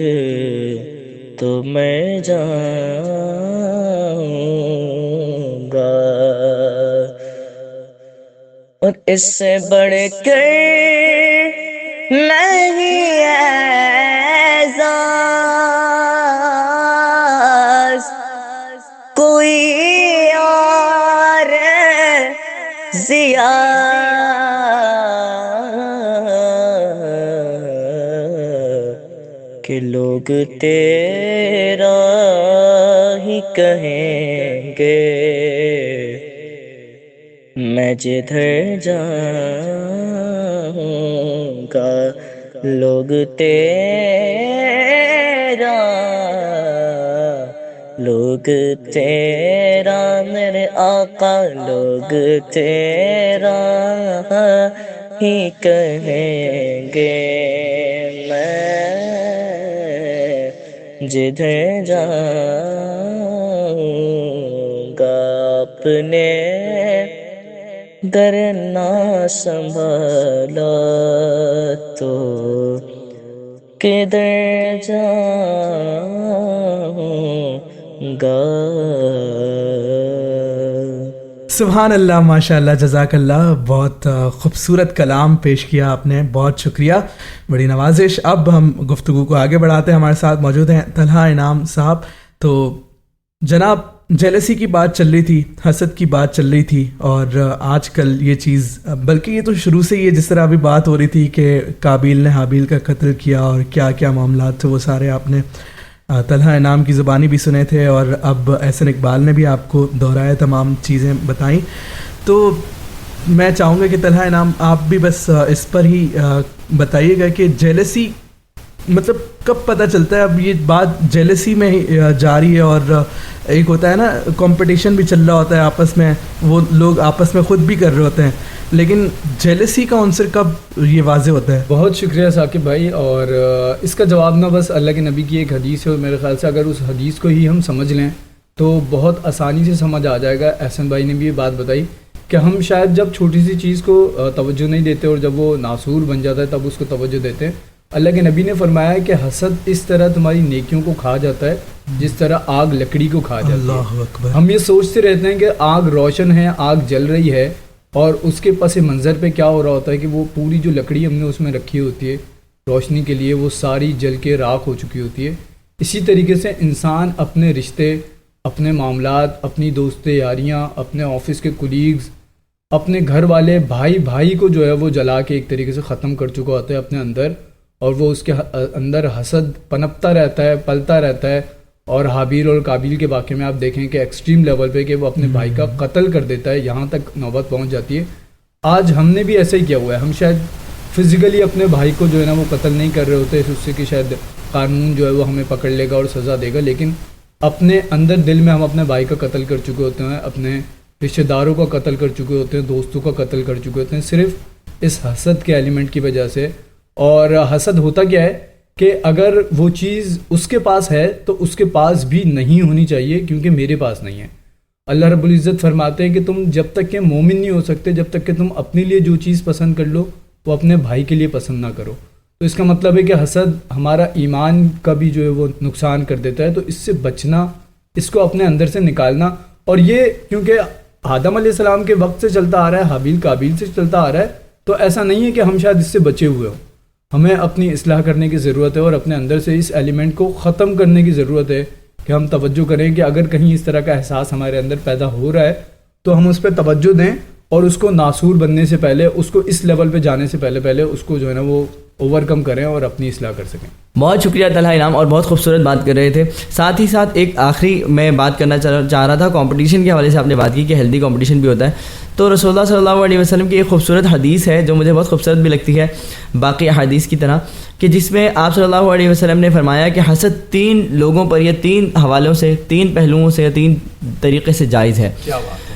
تو میں جاؤں گا، اور اس سے بڑھ کر نہیں اعزاز کوئی اور ضیا کہ لوگ تیرا ہی کہیں گے، میں جدھر جاؤں گا لوگ تیرا میرے آقا لوگ تیرا ہی کہیں گے، میں جدھر جاؤں گا اپنے در نہ سنبھالا تو کدھر جاؤں گا۔ سبحان اللہ، ماشاء اللہ، جزاک اللہ، بہت خوبصورت کلام پیش کیا آپ نے، بہت شکریہ، بڑی نوازش۔ اب ہم گفتگو کو آگے بڑھاتے ہیں، ہمارے ساتھ موجود ہیں طلحہ انعام صاحب۔ تو جناب، جیلسی کی بات چل رہی تھی، حسد کی بات چل رہی تھی، اور آج کل یہ چیز، بلکہ یہ تو شروع سے ہی ہے، جس طرح ابھی بات ہو رہی تھی کہ قابیل نے حابیل کا قتل کیا اور کیا کیا معاملات تھے، وہ سارے آپ نے طلحہ انعام کی زبانی بھی سنے تھے، اور اب احسن اقبال نے بھی آپ کو دہرایا، تمام چیزیں بتائیں۔ تو میں چاہوں گا کہ طلحہ انعام آپ بھی بس اس پر ہی بتائیے گا کہ جیلسی مطلب کب پتہ چلتا ہے؟ اب یہ بات جیلسی میں جا رہی ہے، اور ایک ہوتا ہے نا کمپٹیشن بھی چل رہا ہوتا ہے آپس میں، وہ لوگ آپس میں خود بھی کر رہے ہوتے ہیں، لیکن جیلسی کا عنصر کب یہ واضح ہوتا ہے؟ بہت شکریہ ثاقب بھائی، اور اس کا جواب نا بس اللہ کے نبی کی ایک حدیث ہے، اور میرے خیال سے اگر اس حدیث کو ہی ہم سمجھ لیں تو بہت آسانی سے سمجھ آ جائے گا۔ احسن بھائی نے بھی یہ بات بتائی کہ ہم شاید جب چھوٹی سی چیز کو توجہ نہیں دیتے، اور جب وہ ناسور بن جاتا ہے تب اس کو توجہ دیتے ہیں۔ اللہ کے نبی نے فرمایا ہے کہ حسد اس طرح تمہاری نیکیوں کو کھا جاتا ہے جس طرح آگ لکڑی کو کھا جاتی ہے۔ اللہ اکبر۔ ہم یہ سوچتے رہتے ہیں کہ آگ روشن ہے، آگ جل رہی ہے، اور اس کے پس منظر پہ کیا ہو رہا ہوتا ہے کہ وہ پوری جو لکڑی ہم نے اس میں رکھی ہوتی ہے روشنی کے لیے، وہ ساری جل کے راکھ ہو چکی ہوتی ہے۔ اسی طریقے سے انسان اپنے رشتے، اپنے معاملات، اپنی دوست یاریاں، اپنے آفس کے کولیگز، اپنے گھر والے بھائی کو جو ہے وہ جلا کے ایک طریقے سے ختم کر چکا ہوتا ہے اپنے اندر، اور وہ اس کے اندر حسد پنپتا رہتا ہے، پلتا رہتا ہے. اور حابیل اور قابیل کے واقعے میں آپ دیکھیں کہ ایکسٹریم لیول پہ کہ وہ اپنے بھائی کا قتل کر دیتا ہے، یہاں تک نوبت پہنچ جاتی ہے. آج ہم نے بھی ایسا ہی کیا ہوا ہے. ہم شاید فزیکلی اپنے بھائی کو جو ہے نا وہ قتل نہیں کر رہے ہوتے اس سے کہ شاید قانون جو ہے وہ ہمیں پکڑ لے گا اور سزا دے گا، لیکن اپنے اندر دل میں ہم اپنے بھائی کا قتل کر چکے ہوتے ہیں، اپنے رشتہ داروں کا قتل کر چکے ہوتے ہیں، دوستوں کا قتل کر چکے ہوتے ہیں، صرف اس حسد کے ایلیمنٹ کی وجہ سے. اور حسد ہوتا کیا ہے کہ اگر وہ چیز اس کے پاس ہے تو اس کے پاس بھی نہیں ہونی چاہیے، کیونکہ میرے پاس نہیں ہے. اللہ رب العزت فرماتے ہیں کہ تم جب تک کہ مومن نہیں ہو سکتے، جب تک کہ تم اپنے لیے جو چیز پسند کر لو وہ اپنے بھائی کے لیے پسند نہ کرو. تو اس کا مطلب ہے کہ حسد ہمارا ایمان کا بھی جو ہے وہ نقصان کر دیتا ہے. تو اس سے بچنا، اس کو اپنے اندر سے نکالنا. اور یہ کیونکہ آدم علیہ السلام کے وقت سے چلتا آ رہا ہے، حابیل قابیل سے چلتا آ رہا ہے، تو ایسا نہیں ہے کہ ہم شاید اس سے بچے ہوئے ہوں. ہمیں اپنی اصلاح کرنے کی ضرورت ہے اور اپنے اندر سے اس ایلیمنٹ کو ختم کرنے کی ضرورت ہے کہ ہم توجہ کریں کہ اگر کہیں اس طرح کا احساس ہمارے اندر پیدا ہو رہا ہے تو ہم اس پہ توجہ دیں اور اس کو ناسور بننے سے پہلے، اس کو اس لیول پہ جانے سے پہلے اس کو جو ہے نا وہ اوور کم کریں اور اپنی اصلاح کر سکیں. بہت شکریہ طلحہ انعام، اور بہت خوبصورت بات کر رہے تھے. ساتھ ہی ساتھ ایک آخری میں بات کرنا چاہ رہا تھا، کمپٹیشن کے حوالے سے آپ نے بات کی کہ ہیلدی کمپٹیشن بھی ہوتا ہے. تو رسول اللہ صلی اللہ علیہ وسلم کی ایک خوبصورت حدیث ہے جو مجھے بہت خوبصورت بھی لگتی ہے باقی احادیث کی طرح، کہ جس میں آپ صلی اللہ علیہ وسلم نے فرمایا کہ حسد 3 لوگوں پر یا 3 حوالوں سے، 3 پہلوؤں سے، 3 طریقے سے جائز ہے. کیا بات ہے.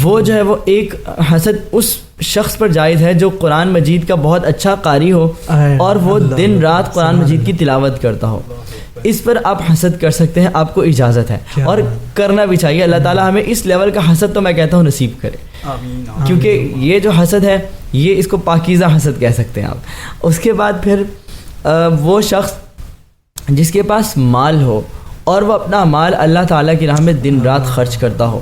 وہ جو ہے وہ ایک حسد اس شخص پر جائز ہے جو قرآن مجید کا بہت اچھا قاری ہو اور وہ دن رات قرآن مجید کی تلاوت کرتا ہو. اس پر آپ حسد کر سکتے ہیں، آپ کو اجازت ہے اور کرنا بھی چاہیے. اللہ تعالیٰ ہمیں اس لیول کا حسد تو میں کہتا ہوں نصیب کرے، کیونکہ یہ جو حسد ہے یہ اس کو پاکیزہ حسد کہہ سکتے ہیں آپ. اس کے بعد پھر وہ شخص جس کے پاس مال ہو اور وہ اپنا مال اللہ تعالیٰ کی راہ میں دن رات خرچ کرتا ہو،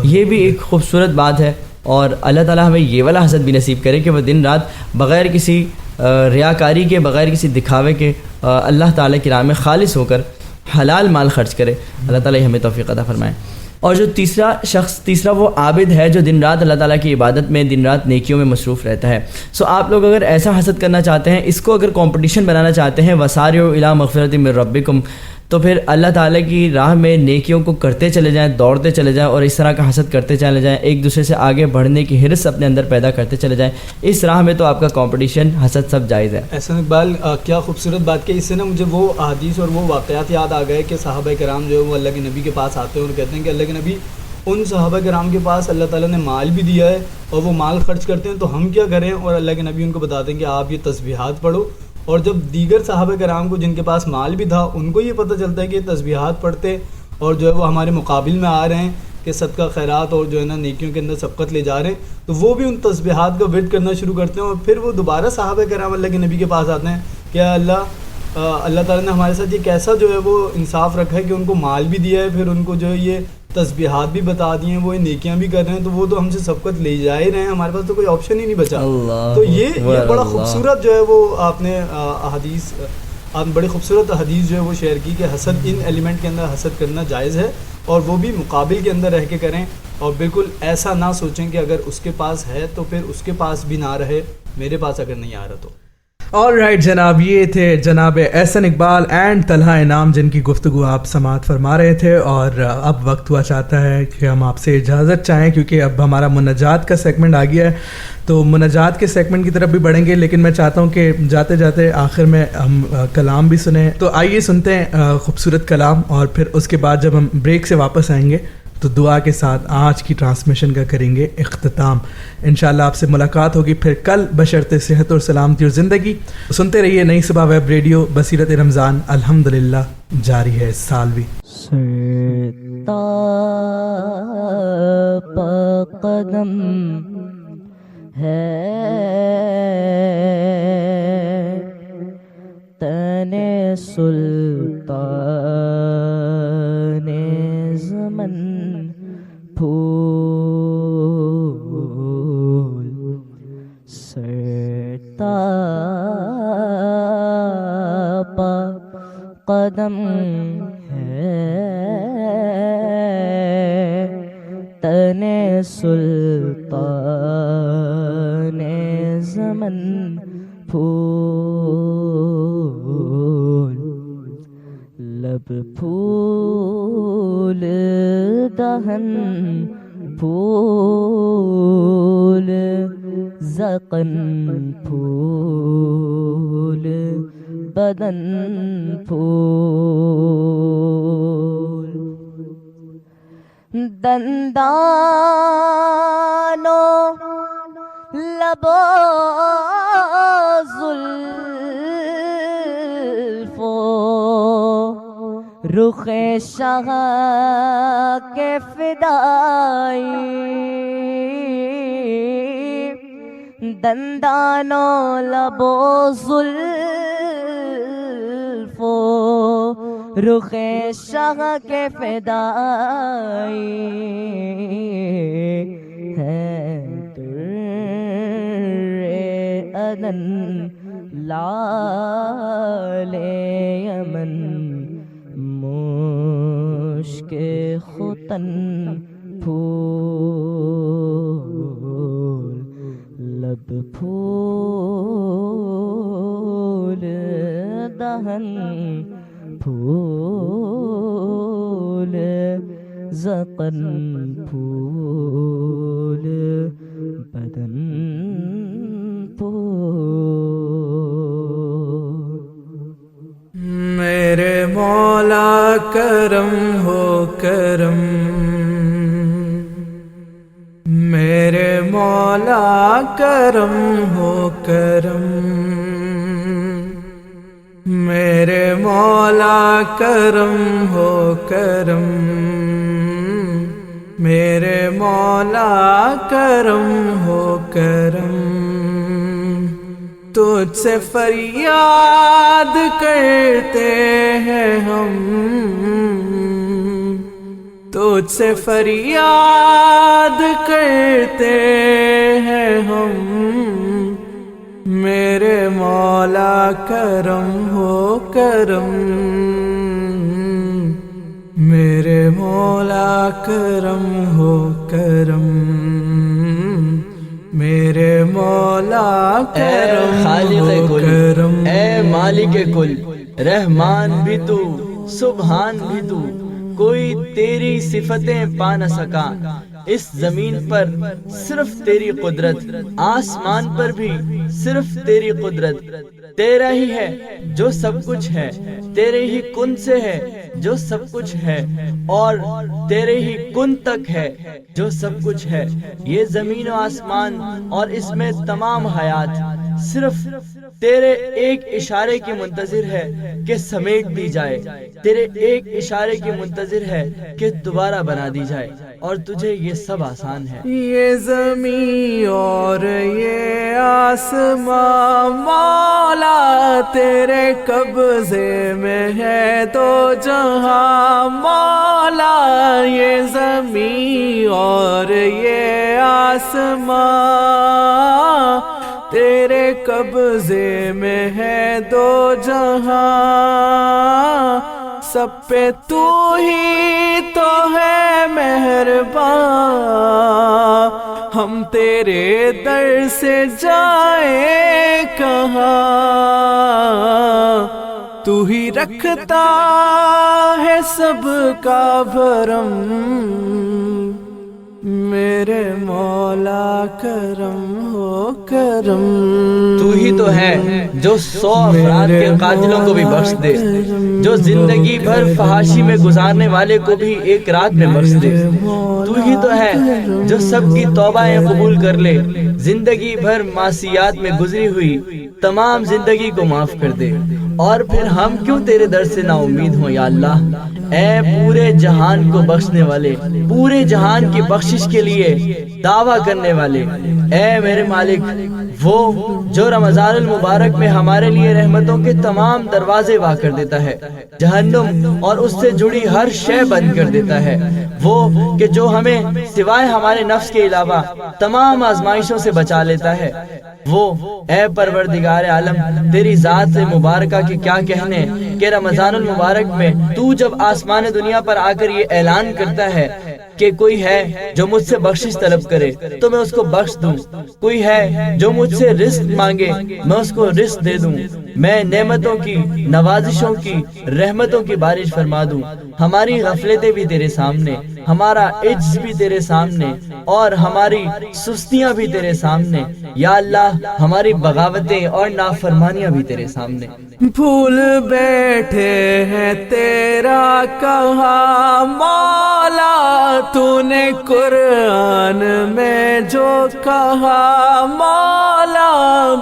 یہ بھی ایک خوبصورت بات ہے. اور اللہ تعالیٰ ہمیں یہ والا حسد بھی نصیب کرے کہ وہ دن رات بغیر کسی ریاکاری کے، بغیر کسی دکھاوے کے اللہ تعالیٰ کی راہ میں خالص ہو کر حلال مال خرچ کرے. اللہ تعالیٰ ہمیں توفیق عطا فرمائے. اور جو تیسرا وہ عابد ہے جو دن رات اللہ تعالیٰ کی عبادت میں، دن رات نیکیوں میں مصروف رہتا ہے. سو آپ لوگ اگر ایسا حسد کرنا چاہتے ہیں، اس کو اگر کمپٹیشن بنانا چاہتے ہیں، وسارعوا الی مغفرۃ من ربکم، تو پھر اللہ تعالیٰ کی راہ میں نیکیوں کو کرتے چلے جائیں، دوڑتے چلے جائیں اور اس طرح کا حسد کرتے چلے جائیں، ایک دوسرے سے آگے بڑھنے کی حرص اپنے اندر پیدا کرتے چلے جائیں. اس راہ میں تو آپ کا کمپٹیشن حسد سب جائز ہے. احسن اقبال کیا خوبصورت بات کی. اس سے نا مجھے وہ احادیث اور وہ واقعات یاد آ گئے کہ صحابہ کرام جو ہے وہ اللہ کے نبی کے پاس آتے ہیں اور کہتے ہیں کہ اللہ کے نبی، ان صحابہ کرام کے پاس اللہ تعالیٰ نے مال بھی دیا ہے اور وہ مال خرچ کرتے ہیں، تو ہم کیا کریں؟ اور اللہ کے نبی ان کو بتاتے ہیں کہ آپ یہ تسبیحات پڑھو. اور جب دیگر صحابہ کرام کو جن کے پاس مال بھی تھا ان کو یہ پتہ چلتا ہے کہ تسبیحات پڑھتے اور جو ہے وہ ہمارے مقابل میں آ رہے ہیں کہ صدقہ خیرات اور جو ہے نا نیکیوں کے اندر سبقت لے جا رہے ہیں، تو وہ بھی ان تسبیحات کا ورد کرنا شروع کرتے ہیں. اور پھر وہ دوبارہ صحابہ کرام اللہ کے نبی کے پاس آتے ہیں کہ اللہ تعالیٰ نے ہمارے ساتھ یہ کیسا جو ہے وہ انصاف رکھا ہے کہ ان کو مال بھی دیا ہے، پھر ان کو جو ہے یہ تسبیحات بھی بتا دی ہیں، وہ نیکیاں بھی کر رہے ہیں، تو وہ تو ہم سے سبقت لے جا ہی رہے ہیں، ہمارے پاس تو کوئی آپشن ہی نہیں بچا. تو یہ بڑا خوبصورت جو ہے وہ آپ نے بڑی خوبصورت حدیث جو ہے وہ شیئر کی کہ حسد، ان ایلیمنٹ کے اندر حسد کرنا جائز ہے اور وہ بھی مقابل کے اندر رہ کے کریں. اور بالکل ایسا نہ سوچیں کہ اگر اس کے پاس ہے تو پھر اس کے پاس بھی نہ رہے، میرے پاس اگر نہیں آ رہا تو. آلرائٹ جناب، یہ تھے جناب احسن اقبال اینڈ طلحہ انعام جن کی گفتگو آپ سماعت فرما رہے تھے. اور اب وقت ہوا چاہتا ہے کہ ہم آپ سے اجازت چاہیں، کیونکہ اب ہمارا مناجات کا سیگمنٹ آ گیا ہے، تو مناجات کے سیگمنٹ کی طرف بھی بڑھیں گے. لیکن میں چاہتا ہوں کہ جاتے جاتے آخر میں ہم کلام بھی سنیں. تو آئیے سنتے ہیں خوبصورت کلام، اور پھر اس کے بعد جب ہم بریک سے واپس آئیں گے تو دعا کے ساتھ آج کی ٹرانسمیشن کا کریں گے اختتام. انشاءاللہ آپ سے ملاقات ہوگی پھر کل بشرط صحت اور سلامتی اور زندگی. سنتے رہیے نئی صبح ویب ریڈیو. بصیرت رمضان الحمدللہ جاری ہے سالوی. قدم ہے تنے سلطان زمن پھول سرتا پا قدم ہے تنے سلطان زمن پھول لب پھول دہن پھول زقن پھول بدن پھول دندانوں لبوں زلفوں رخ شاہ کے فدائی دندانوں لبوں زلفوں رخ شاہ کے فدائی ہے ادن لال یمن مشک ختن پھول لب پھول دہن پھول زقن پھول بدن میرے مولا کرم ہو کرم میرے مولا کرم ہو کرم میرے مولا کرم ہو کرم میرے مولا کرم ہو کرم تجھ سے فریاد کرتے ہیں ہم تجھ سے فریاد کرتے ہیں ہم میرے مولا کرم ہو کرم میرے مولا کرم ہو کرم میرے مولا کرم ہو کرم اے مالک کل رحمان بھی تو سبحان بھی تو کوئی تیری صفتیں پا نہ سکا اس زمین پر صرف تیری قدرت آسمان پر بھی صرف تیری قدرت تیرا ہی ہے جو سب کچھ ہے تیرے ہی کن سے ہے جو سب کچھ ہے اور تیرے ہی کن تک ہے جو سب کچھ ہے یہ زمین و آسمان اور اس میں تمام حیات صرف تیرے ایک اشارے کی منتظر ہے کہ سمیٹ دی جائے تیرے ایک اشارے کی منتظر ہے کہ دوبارہ بنا دی جائے اور تجھے یہ سب آسان ہے یہ زمین اور یہ آسمان مولا تیرے قبضے میں ہے دو جہاں مولا یہ زمین اور یہ آسمان تیرے قبضے میں ہے دو جہاں سب پہ تو ہی تو ہے مہربان ہم تیرے در سے جائیں کہاں تو ہی رکھتا ہے سب کا بھرم میرے مولا کرم ہو کرم تو ہی تو ہے جو 100 افراد کے قاتلوں کو بھی بخش دے جو زندگی بھر فحاشی میں گزارنے والے کو بھی ایک رات میں بخش دے تو ہی تو ہے جو سب کی توبائیں قبول کر لے زندگی بھر معصیات میں گزری ہوئی تمام زندگی کو معاف کر دے اور پھر ہم کیوں تیرے در سے نا امید ہوں یا اللہ اے پورے جہان کو بخشنے والے پورے جہان کی بخشش کے لیے دعویٰ کرنے والے اے میرے مالک وہ جو رمضان المبارک میں ہمارے لیے رحمتوں کے تمام دروازے وا کر دیتا ہے جہنم اور اس سے جڑی ہر شے بند کر دیتا ہے وہ کہ جو ہمیں سوائے ہمارے نفس کے علاوہ تمام آزمائشوں سے بچا لیتا ہے وہ اے پروردگار عالم تیری ذات سے مبارکہ کے کیا کہنے کہ رمضان المبارک میں تو جب آسمان دنیا پر آ کر یہ اعلان کرتا ہے کہ کوئی ہے جو مجھ سے بخشش طلب کرے تو میں اس کو بخش دوں، کوئی ہے جو مجھ سے رزق مانگے میں اس کو رزق دے دوں، میں نعمتوں کی، نوازشوں کی، رحمتوں کی بارش فرما دوں۔ ہماری غفلتیں بھی تیرے سامنے، ہمارا عجز بھی تیرے سامنے، اور ہماری سستیاں بھی تیرے سامنے، یا اللہ ہماری بغاوتیں اور نافرمانیاں بھی تیرے سامنے۔ بھول بیٹھے ہیں تیرا کہا مولا، تو نے قرآن میں جو کہا مولا،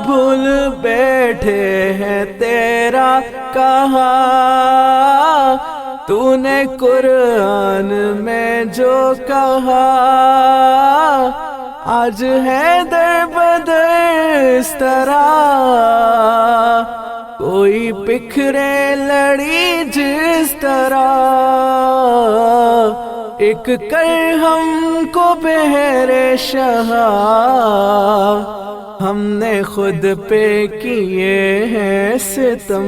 بھول بیٹھے ہیں تیرا کہا، تو نے قرآن میں جو کہا، آج ہے در بدر اس طرح کوئی بکھرے لڑی جس طرح، ایک کر ہم کو بہر شہا، ہم نے خود پہ کیے ہیں ستم،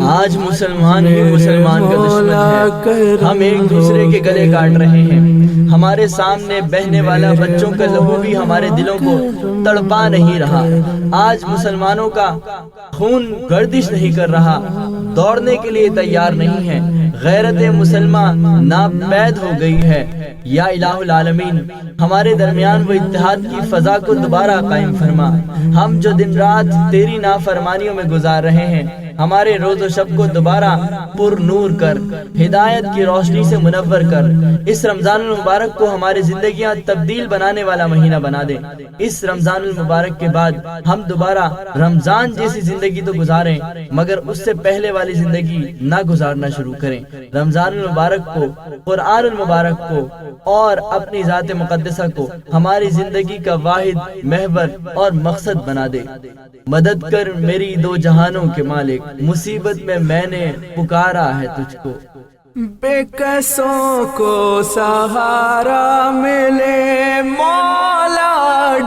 آج مسلمان ہی مسلمان کا دشمن ہے، ہم ایک دوسرے کے گلے کاٹ رہے ہیں، ہمارے سامنے بہنے والا بچوں کا لہو بھی ہمارے دلوں کو تڑپا نہیں رہا، آج مسلمانوں کا خون گردش نہیں کر رہا، دوڑنے کے لیے تیار نہیں ہے، غیرت مسلمان ناپید ہو گئی ہے۔ یا الہ العالمین ہمارے درمیان وہ اتحاد کی فضا کو دوبارہ قائم فرما، ہم جو دن رات تیری نافرمانیوں میں گزار رہے ہیں ہمارے روز و شب کو دوبارہ پر نور کر، ہدایت کی روشنی سے منور کر، اس رمضان المبارک کو ہماری زندگیاں تبدیل بنانے والا مہینہ بنا دے۔ اس رمضان المبارک کے بعد ہم دوبارہ رمضان جیسی زندگی تو گزاریں مگر اس سے پہلے والی زندگی نہ گزارنا شروع کریں۔ رمضان المبارک کو، قرآن المبارک کو اور اپنی ذات مقدسہ کو ہماری زندگی کا واحد محور اور مقصد بنا دے۔ مدد کر میری دو جہانوں کے مالک، مصیبت میں نے پکارا ہے تجھ کو۔ بے قصوں کو سہارا ملے مولا،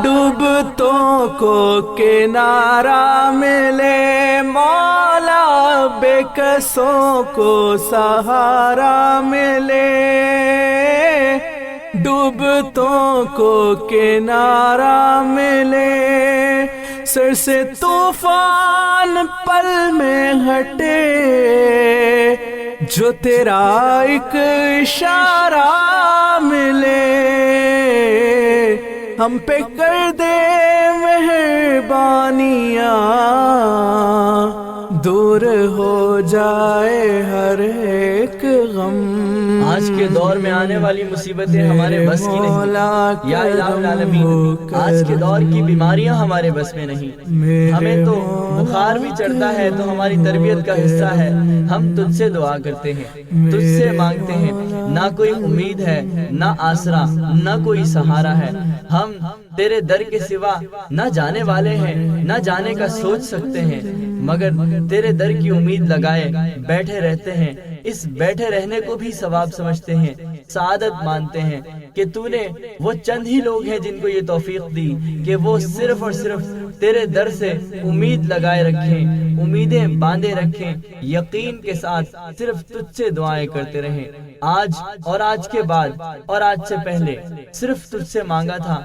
ڈوبتوں کو کنارہ ملے مولا، بے قصوں کو سہارا ملے، ڈوبتوں کو کنارہ ملے، سر سے طوفان پل میں ہٹے، جو تیرا ایک اشارہ ملے، ہم پہ کر دے مہربانیاں، دور ہو جائے ہر ایک غم۔ آج کے دور میں آنے والی مصیبتیں ہمارے بس کی نہیں، یا الہ العالمین آج کے دور کی بیماریاں ہمارے بس میں نہیں، ہمیں تو بخار بھی چڑھتا ہے تو ہماری تربیت کا حصہ ہے، ہم تجھ سے دعا کرتے ہیں، تجھ سے مانگتے ہیں، نہ کوئی امید ہے، نہ آسرا، نہ کوئی سہارا ہے، ہم تیرے در کے سوا نہ جانے والے ہیں، نہ جانے کا سوچ سکتے ہیں، مگر تیرے در کی امید لگائے بیٹھے رہتے ہیں، اس بیٹھے رہنے کو بھی ثواب سمجھتے ہیں، سعادت مانتے ہیں کہ تو نے وہ چند ہی لوگ ہیں جن کو یہ توفیق دی کہ وہ صرف اور صرف تیرے در سے امید لگائے رکھیں، امیدیں باندھے رکھیں، یقین کے ساتھ صرف تجھ سے دعائیں کرتے رہیں۔ آج اور آج کے بعد اور آج سے پہلے صرف تجھ سے مانگا تھا،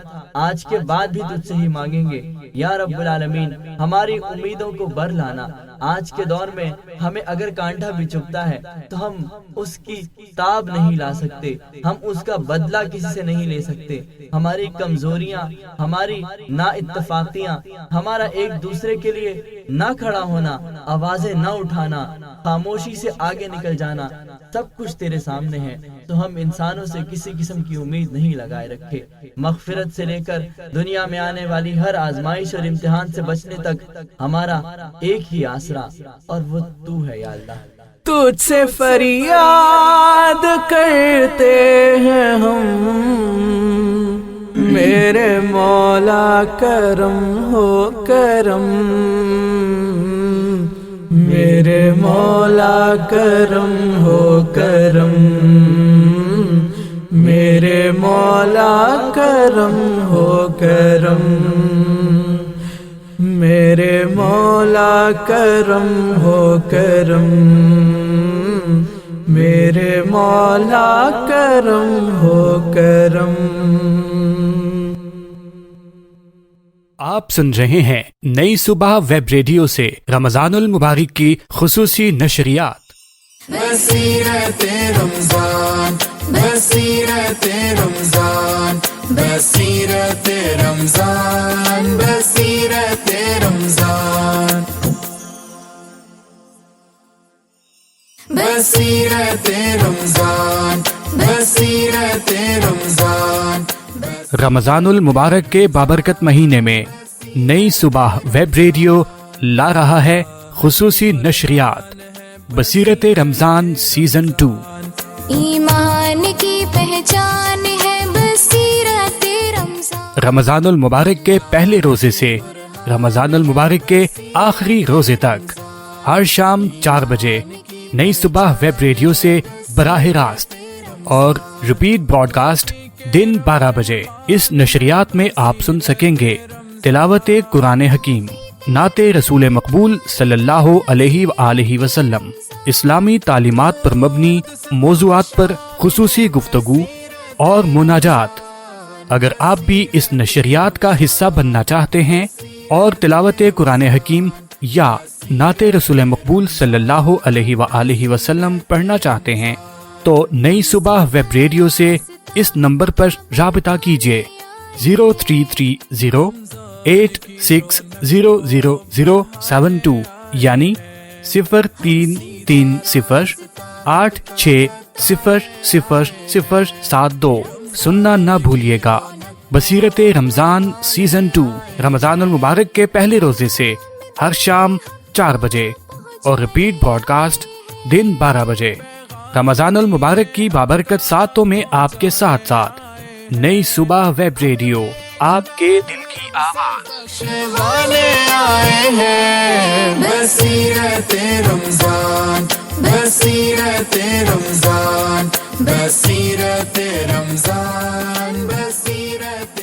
آج کے بعد بھی تجھ سے ہی مانگیں گے۔ یا رب العالمین ہماری امیدوں کو بر لانا۔ آج کے دور میں ہمیں اگر کانٹا بھی چبھتا ہے تو ہم اس کی تاب نہیں لا سکتے، ہم اس کا بدلہ کسی سے نہیں لے سکتے۔ ہماری کمزوریاں، ہماری نا اتفاقیاں، ہمارا ایک دوسرے کے لیے نہ کھڑا ہونا، آوازیں نہ اٹھانا، خاموشی سے آگے نکل جانا، سب کچھ تیرے سامنے ہے، تو ہم انسانوں سے کسی قسم کی امید نہیں لگائے رکھے۔ مغفرت سے لے کر دنیا میں آنے والی ہر آزمائش اور امتحان سے بچنے تک ہمارا ایک ہی آسرا اور وہ تو ہے یا اللہ۔ تجھ سے فریاد کرتے ہیں ہم، میرے مولا کرم ہو کرم، میرے مولا کرم ہو کرم، میرے مولا کرم ہو کرم، میرے مولا کرم ہو کرم، میرے میرے مولا کرم ہو کرم. آپ سن رہے ہیں نئی صبح ویب ریڈیو سے رمضان المبارک کی خصوصی نشریات. بصیرت رمضان بصیرت رمضان بصیرت رمضان بصیرت رمضان بصیرت رمضان بصیرت رمضان. رمضان المبارک کے بابرکت مہینے میں نئی صبح ویب ریڈیو لا رہا ہے خصوصی نشریات بصیرت رمضان سیزن 2. ایمان کی پہچان ہے بصیرت رمضان. رمضان المبارک کے پہلے روزے سے رمضان المبارک کے آخری روزے تک ہر شام 4 بجے نئی صبح ویب ریڈیو سے براہ راست اور ریپیٹ براڈ کاسٹ دن 12 بجے اس نشریات میں آپ سن سکیں گے تلاوت قرآن حکیم، نعت رسول مقبول صلی اللہ علیہ وآلہ وسلم، اسلامی تعلیمات پر مبنی موضوعات پر خصوصی گفتگو اور مناجات. اگر آپ بھی اس نشریات کا حصہ بننا چاہتے ہیں اور تلاوت قرآن حکیم یا نعت رسول مقبول صلی اللہ علیہ وآلہ وسلم پڑھنا چاہتے ہیں تو نئی صبح ویب ریڈیو سے اس نمبر پر رابطہ کیجیے 033086000072 یعنی 033086000072. سننا نہ بھولیے گا. بصیرت رمضان سیزن 2 رمضان المبارک کے پہلے روزے سے ہر شام 4 بجے اور ریپیٹ براڈ کاسٹ دن 12 بجے. رمضان المبارک کی بابرکت ساعتوں میں آپ کے ساتھ ساتھ نئی صبح ویب ریڈیو آپ کے دل کی آواز. والے آئے ہیں بصیرت رمضان بصیرت رمضان بصیرت رمضان بصیرت